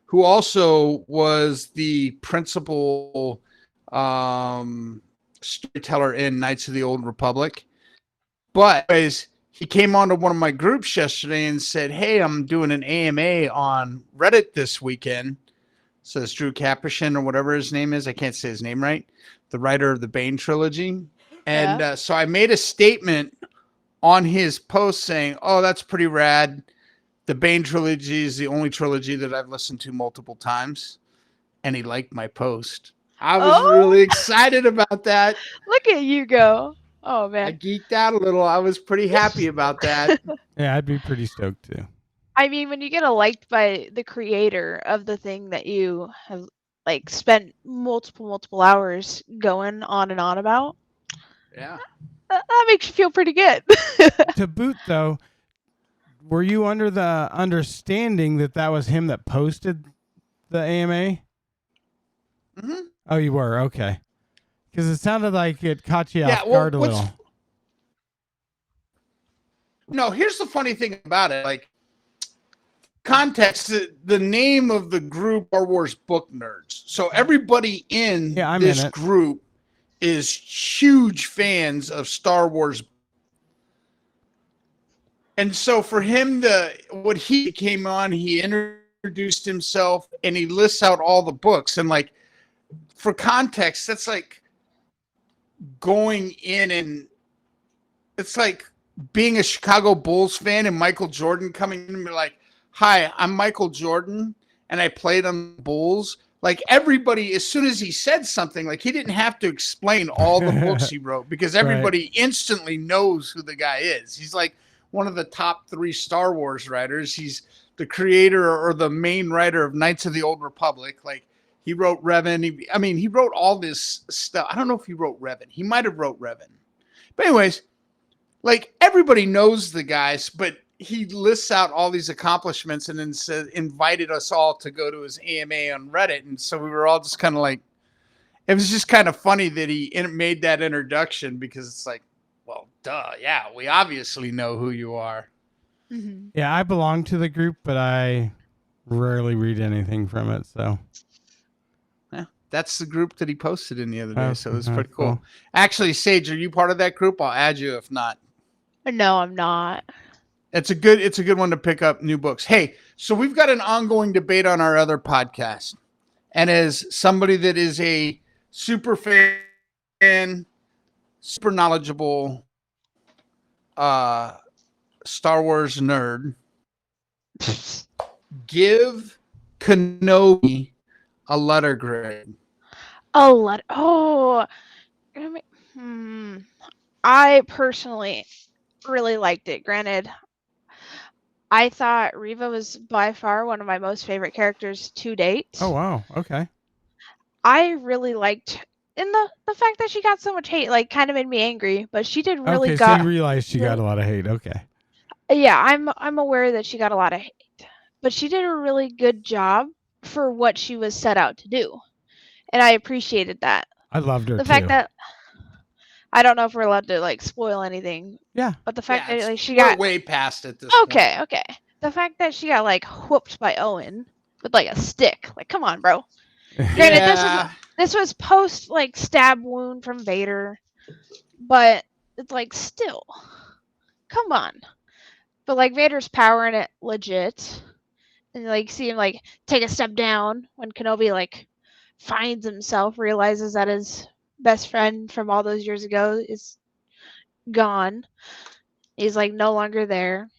who also was the principal storyteller in Knights of the Old Republic. But anyways, he came onto one of my groups yesterday and said, "Hey, I'm doing an AMA on Reddit this weekend." So it's Drew Caprichan or whatever his name is. I can't say his name right. The writer of the Bane trilogy. And so I made a statement on his post saying, "Oh, that's pretty rad. The Bane trilogy is the only trilogy that I've listened to multiple times." And he liked my post. I was really excited about that. Look at you go. Oh I man. geeked out a little. I was pretty happy about that. Yeah, I'd be pretty stoked too. I mean, when you get liked by the creator of the thing that you have like spent multiple hours going on and on about, Yeah. that makes you feel pretty good. To boot, though, were you under the understanding that that was him that posted the AMA? Mm-hmm. Oh, you were? Okay. Because it sounded like it caught you Yeah, off well, guard a little. No, here's the funny thing about it. Like, context, the name of the group are Wars Book Nerds. So everybody in this group is huge fans of Star Wars. And so for him what he came on, he introduced himself and he lists out all the books. And like, for context, that's like going in and it's like being a Chicago Bulls fan and Michael Jordan coming in and be like, "Hi, I'm Michael Jordan and I played on the Bulls." Like everybody, as soon as he said something, like he didn't have to explain all the books he wrote because everybody instantly knows who the guy is. He's like one of the top 3 Star Wars writers. He's the creator or the main writer of Knights of the Old Republic. Like he wrote Revan. He wrote all this stuff. I don't know if he wrote Revan. He might have wrote Revan. But anyways, like everybody knows the guys, but he lists out all these accomplishments and then invited us all to go to his AMA on Reddit. And so we were all just kind of like, it was just kind of funny that he made that introduction because it's like, well, duh. Yeah, we obviously know who you are. Mm-hmm. Yeah, I belong to the group, but I rarely read anything from it. So yeah, that's the group that he posted in the other day. So it was pretty cool. Actually, Sage, are you part of that group? I'll add you if not. No, I'm not. It's a good one to pick up new books. Hey, so we've got an ongoing debate on our other podcast. And as somebody that is a super fan, super knowledgeable Star Wars nerd, give Kenobi a letter grade. A letter. Oh, I personally really liked it. Granted, I thought Reva was by far one of my most favorite characters to date. Oh wow, okay. I really liked in the fact that she got so much hate, like kind of made me angry, but she did really so you realized she got a lot of hate. Okay. Yeah, I'm aware that she got a lot of hate, but she did a really good job for what she was set out to do, and I appreciated that. I loved her The too. fact that I don't know if we're allowed to like spoil anything, Yeah. but the fact that like she we're got way past it this point. okay, the fact that she got like whooped by Owen with like a stick, like come on, bro. Granted, Yeah. this was post like stab wound from Vader, but it's like still, come on. But like Vader's powering it legit, and like see him like take a step down when Kenobi like finds himself, realizes that his best friend from all those years ago is gone. He's like no longer there.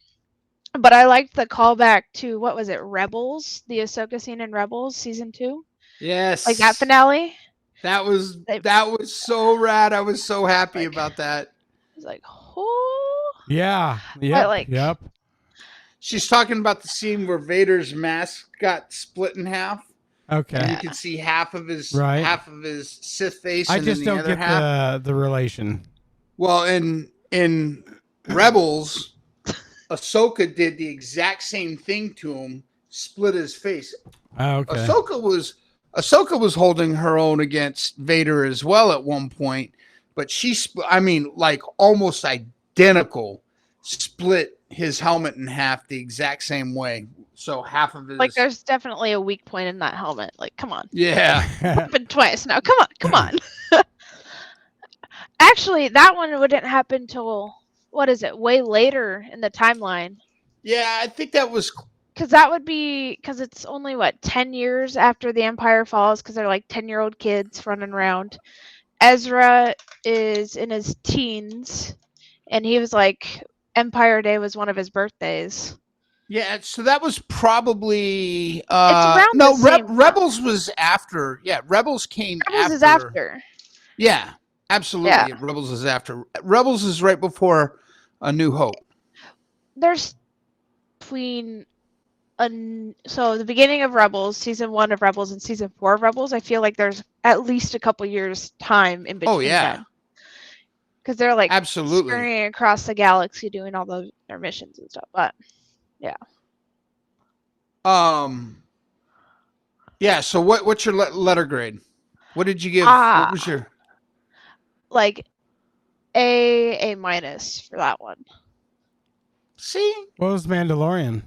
But I liked the callback to what was it, Rebels, the Ahsoka scene in Rebels season 2, Yes. like that finale. That was so rad. I was so happy Like- about that. It's like, oh, Yeah. Yep. like- Yep. She's talking about the scene where Vader's mask got split in half. Okay. And you can see half of his Right. Sith face. I and just then don't the other get half. the relation. Well, in Rebels, Ahsoka did the exact same thing to him, split his face. Oh, okay. Ahsoka was holding her own against Vader as well at one point, but like almost identical, split his helmet in half the exact same way. So half of his like there's definitely a weak point in that helmet. Like, come on. yeah. Happened twice now. Come on. Actually, that one wouldn't happen till what is it? Way later in the timeline. Yeah, I think that was Because that would be because it's only what 10 years after the Empire falls. Because they're like 10-year-old kids running around. Ezra is in his teens, and he was like Empire Day was one of his birthdays. yeah, so that was probably around no the same time. Rebels was after. Yeah, Rebels came Rebels is after. Yeah, absolutely. Yeah. Rebels is after. Rebels is right before A New Hope. There's between so the beginning of Rebels, season 1 of Rebels, and season 4 of Rebels, I feel like there's at least a couple years time in between. Oh yeah, because they're like absolutely scurrying across the galaxy doing all their missions and stuff. But yeah. So what's your letter grade? What did you give? Ah. What was your like A minus for that one. see? What was Mandalorian?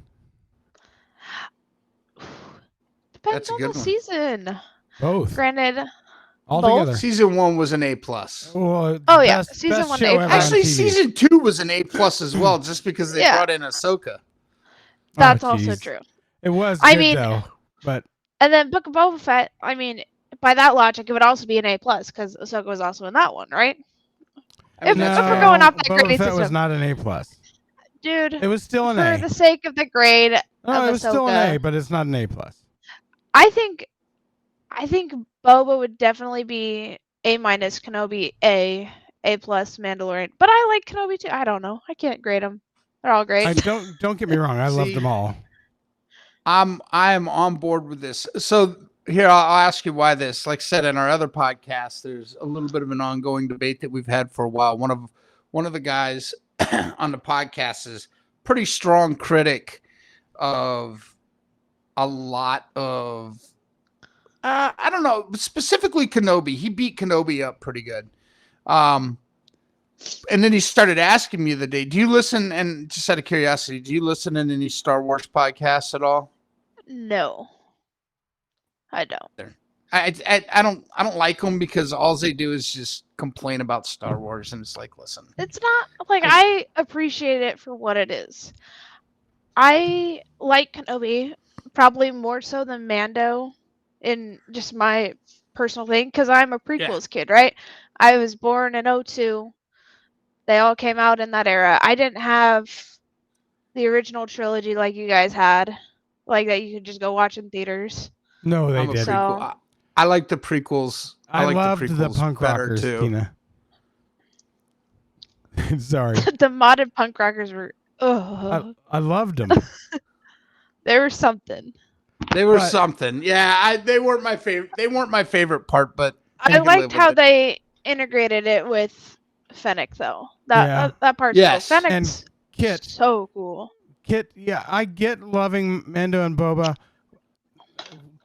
Depends That's a on good the one. season. Both. Granted, All both? together. Season 1 was an A plus. Well, Oh, yeah. Season one, show A+. ever on Actually, TV. season 2 was an A plus as well, just because they Yeah. brought in Ahsoka. that's Oh, also geez. true. It was I good mean- though, but And then Book of Boba Fett, I mean, by that logic, it would also be an A plus because Ahsoka was also in that one, right? I mean, If that's we're fair. going off that Boba grading Fett was system. not an A plus. Dude, It was still an for A. the sake of the grade, No, of it was still an Ahsoka. A, but it's not an A plus. I think Boba would definitely be A minus, Kenobi A plus, Mandalorian. But I like Kenobi too. I don't know. I can't grade them. They're all great. Don't get me wrong. I love See? them all. I am on board with this. So here I'll ask you why this. Like I said in our other podcast, there's a little bit of an ongoing debate that we've had for a while. One of the guys on the podcast is pretty strong critic of a lot of I don't know, specifically Kenobi. He beat Kenobi up pretty good. And then he started asking me the day, do you listen, and just out of curiosity, do you listen in any Star Wars podcasts at all? No, I don't. I don't like them because all they do is just complain about Star Wars, and it's like, listen, It's not like I appreciate it for what it is. I like Kenobi probably more so than Mando in just my personal thing because I'm a prequels kid, right? I was born in 2002. They all came out in that era. I didn't have the original trilogy like you guys had, like that you could just go watch in theaters. No, they I'm a didn't. prequel. I like the prequels. I like loved the prequels punk better, rockers, too. Tina. Sorry. The modded punk rockers were, ugh, I loved them. they were something. They were But- something. Yeah, they weren't my favorite. They weren't my favorite part, but I can live liked with how it. they integrated it with Fennec, though. Yeah. That part's Yes, cool. and Fennec's Kit. So cool. Kit, yeah, I get loving Mando and Boba.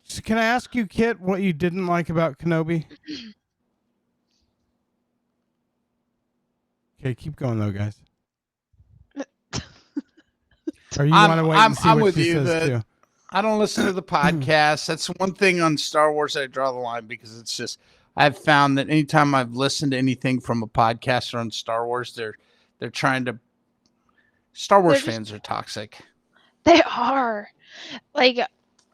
So can I ask you, Kit, what you didn't like about Kenobi? Okay, keep going though, guys. Or you want to wait and see I'm what with she you. says too? I don't listen to the podcast. That's one thing on Star Wars that I draw the line, because it's just, I've found that anytime I've listened to anything from a podcaster on Star Wars, they're trying to. Star Wars fans are toxic. They are. Like,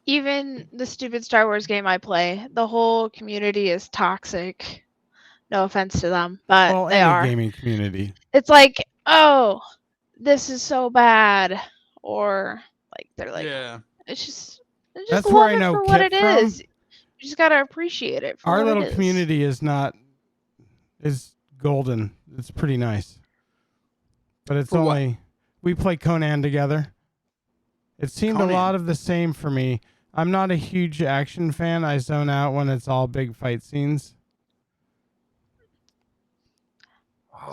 even the stupid Star Wars game I play, the whole community is toxic. No offense to them, but Well, they any are. gaming community. It's like, oh, this is so bad, or like they're like, Yeah. it's just That's love where I it know for what Kit it from. is. You just gotta appreciate it. For Our what little it is. community is golden. It's pretty nice. But it's For what? only we play Conan together. It seemed Conan. a lot of the same for me. I'm not a huge action fan. I zone out when it's all big fight scenes.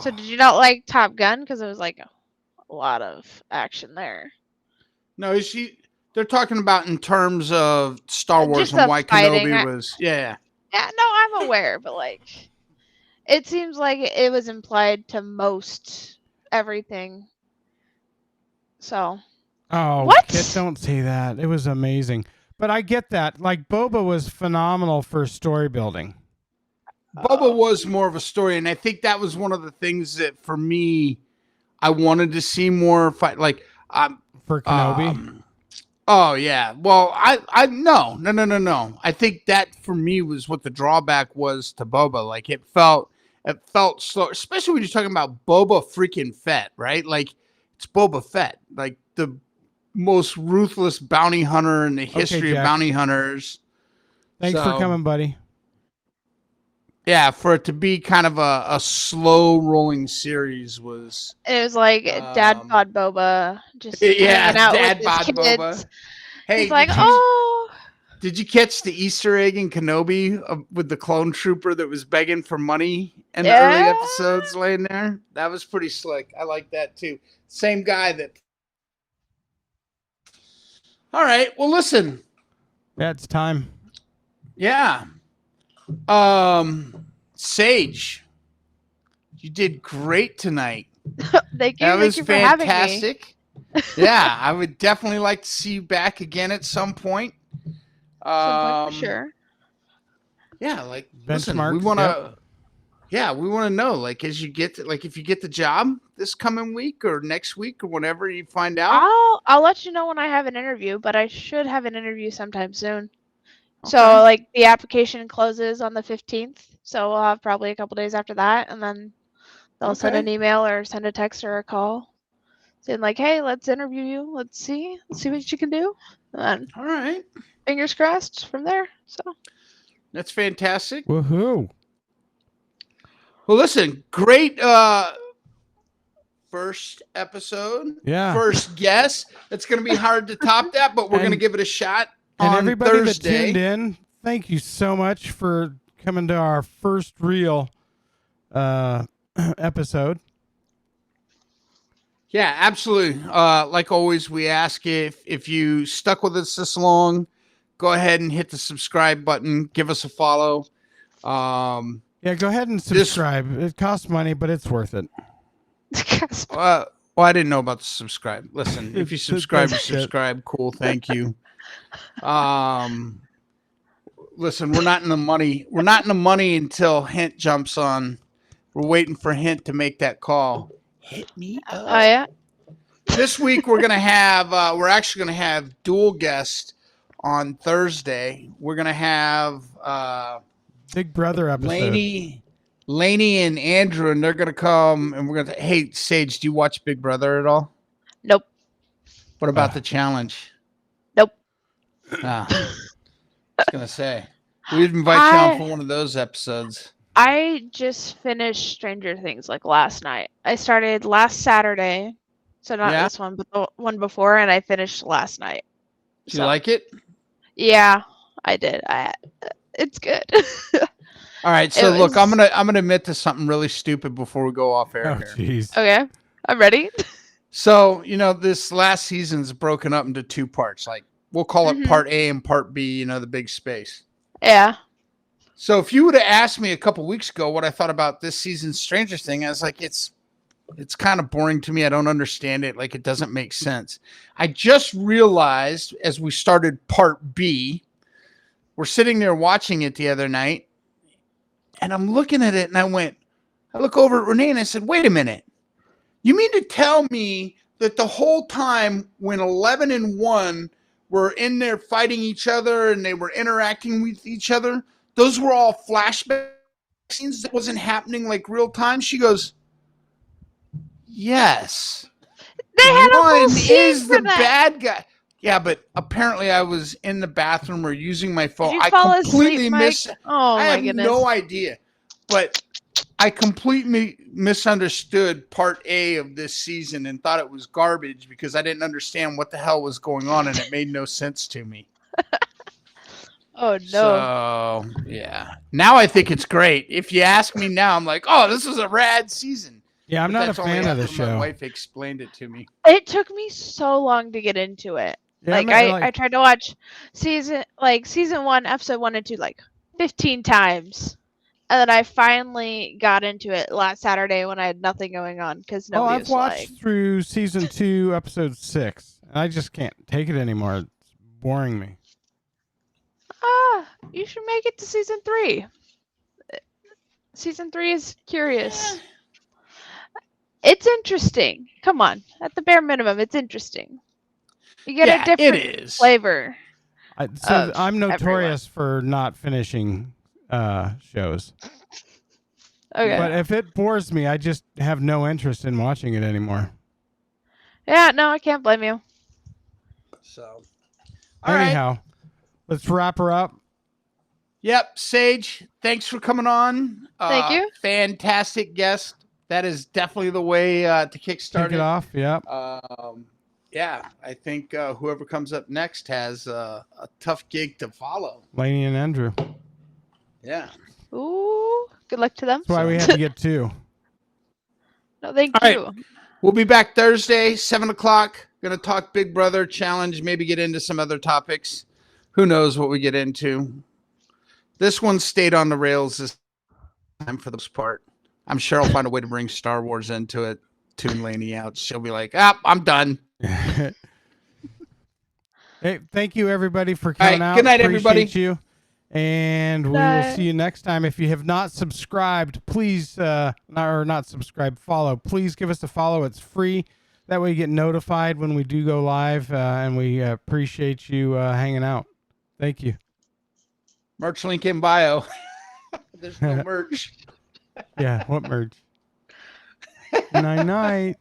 So did you not like Top Gun? Because it was like a lot of action there. No, they're talking about in terms of Star Wars Just and the why fighting. Kenobi was. Yeah. Yeah, no, I'm aware, but like, it seems like it was implied to most everything. So. Oh, What? Kit, don't say that. It was amazing. But I get that. Like, Boba was phenomenal for story building. Boba was more of a story, and I think that was one of the things that, for me, I wanted to see more fight. Like, For Kenobi? oh yeah. Well, I no. I think that for me was what the drawback was to Boba. Like, it felt slow, especially when you're talking about Boba freaking Fett, right? Like, it's Boba Fett, like the most ruthless bounty hunter in the history of Jack. bounty hunters. Thanks for coming, buddy. Yeah, for it to be kind of a slow rolling series was. It was like Dad bod Boba just Yeah, hanging out Dad with bod his Boba. kids. Hey, He's like, oh. Did you catch the Easter egg in Kenobi with the clone trooper that was begging for money in the early episodes laying there? That was pretty slick. I like that too. Same guy that. All right. Well, listen. Yeah, it's time. Yeah. Sage, you did great tonight. Thank you. That was Thank you for having me. fantastic. Yeah, I would definitely like to see you back again at some point. For sure. Yeah, like listen, Benchmarks, we want to. Yeah, we want to know, like, as you get to, like, if you get the job this coming week or next week or whenever you find out. I'll let you know when I have an interview, but I should have an interview sometime soon. Okay. So like the application closes on the 15th, so we'll have probably a couple days after that, and then they'll send an email or send a text or a call saying like, "Hey, let's interview you. Let's see what you can do." And all right, fingers crossed from there. So that's fantastic. Woohoo! Well, listen, great first episode. Yeah. First guest. It's going to be hard to top that, but we're going to give it a shot. And on everybody Thursday. that tuned in, thank you so much for coming to our first real episode. Yeah, absolutely. Like always, we ask if you stuck with us this long, go ahead and hit the subscribe button. Give us a follow. Yeah, go ahead and subscribe. It costs money, but it's worth it. Well, I didn't know about the subscribe. Listen, if you subscribe, you subscribe. Cool, thank you. Listen, we're not in the money. We're not in the money until Hint jumps on. We're waiting for Hint to make that call. Hit me up. Oh yeah. This week we're gonna have. We're actually gonna have dual guests on Thursday. We're gonna have Big Brother episode. Lainey and Andrew, and they're gonna come, and we're gonna. Hey, Sage, do you watch Big Brother at all? Nope. What about the challenge? Nope. I was gonna say we'd invite you on for one of those episodes. I just finished Stranger Things like last night. I started last Saturday, so not this one, but the one before, and I finished last night. Did you like it? Yeah, I did. It's good. All right, so look, I'm gonna admit to something really stupid before we go off air. Oh, jeez. Okay, I'm ready. So, this last season's broken up into two parts. Like, we'll call it Mhm. part A and part B, the big space. Yeah. So if you would have asked me a couple weeks ago what I thought about this season's Stranger Thing, I was like, it's kind of boring to me. I don't understand it. Like, it doesn't make sense. I just realized as we started part B, we're sitting there watching it the other night, and I'm looking at it, and I look over at Renee, and I said, wait a minute. You mean to tell me that the whole time when 11 and 1 were in there fighting each other and they were interacting with each other, those were all flashback scenes that wasn't happening like real time? She goes, yes. They had a whole One scene is for the that. bad guy. Yeah, but apparently I was in the bathroom or using my phone. Did you I fall completely asleep, Mike? Oh I my have goodness. no idea. But I completely misunderstood part A of this season and thought it was garbage because I didn't understand what the hell was going on and it made no sense to me. Oh no. So, yeah. Now I think it's great. If you ask me now, I'm like, oh, this was a rad season. Yeah, I'm But not a that's only fan of the after My show. wife explained it to me. It took me so long to get into it. Yeah, I tried to watch season 1, episode 1 and 2 like 15 times. And then I finally got into it last Saturday when I had nothing going on because nobody I've was watched flying. through season 2, episode 6, and I just can't take it anymore. It's boring me. You should make it to season 3. Season 3 is curious. It's interesting. Come on, at the bare minimum, it's interesting. You get a different it is. flavor. So Of I'm notorious for not finishing shows. Okay. But if it bores me, I just have no interest in watching it anymore. Yeah, no, I can't blame you. So, all right. Anyhow, let's wrap her up. Yep, Sage, thanks for coming on. Thank you. Fantastic guest. That is definitely the way to kickstart Kick it off. Yep. Yeah, I think whoever comes up next has a tough gig to follow. Lainey and Andrew. Yeah. Ooh, good luck to them. That's why we had to get 2. No, thank All you. right. We'll be back Thursday, 7 o'clock. Going to talk Big Brother challenge, maybe get into some other topics. Who knows what we get into. This one stayed on the rails this time for the most part. I'm sure I'll find a way to bring Star Wars into it, tune Lainey out. She'll be like, I'm done. Hey, thank you everybody for coming out. Good night, Appreciate everybody. you. And we will see you next time. If you have not subscribed, please not subscribe, follow. Please give us a follow. It's free. That way you get notified when we do go live, and we appreciate you hanging out. Thank you. Merch link in bio. There's no merch. Yeah, what merch? Night night.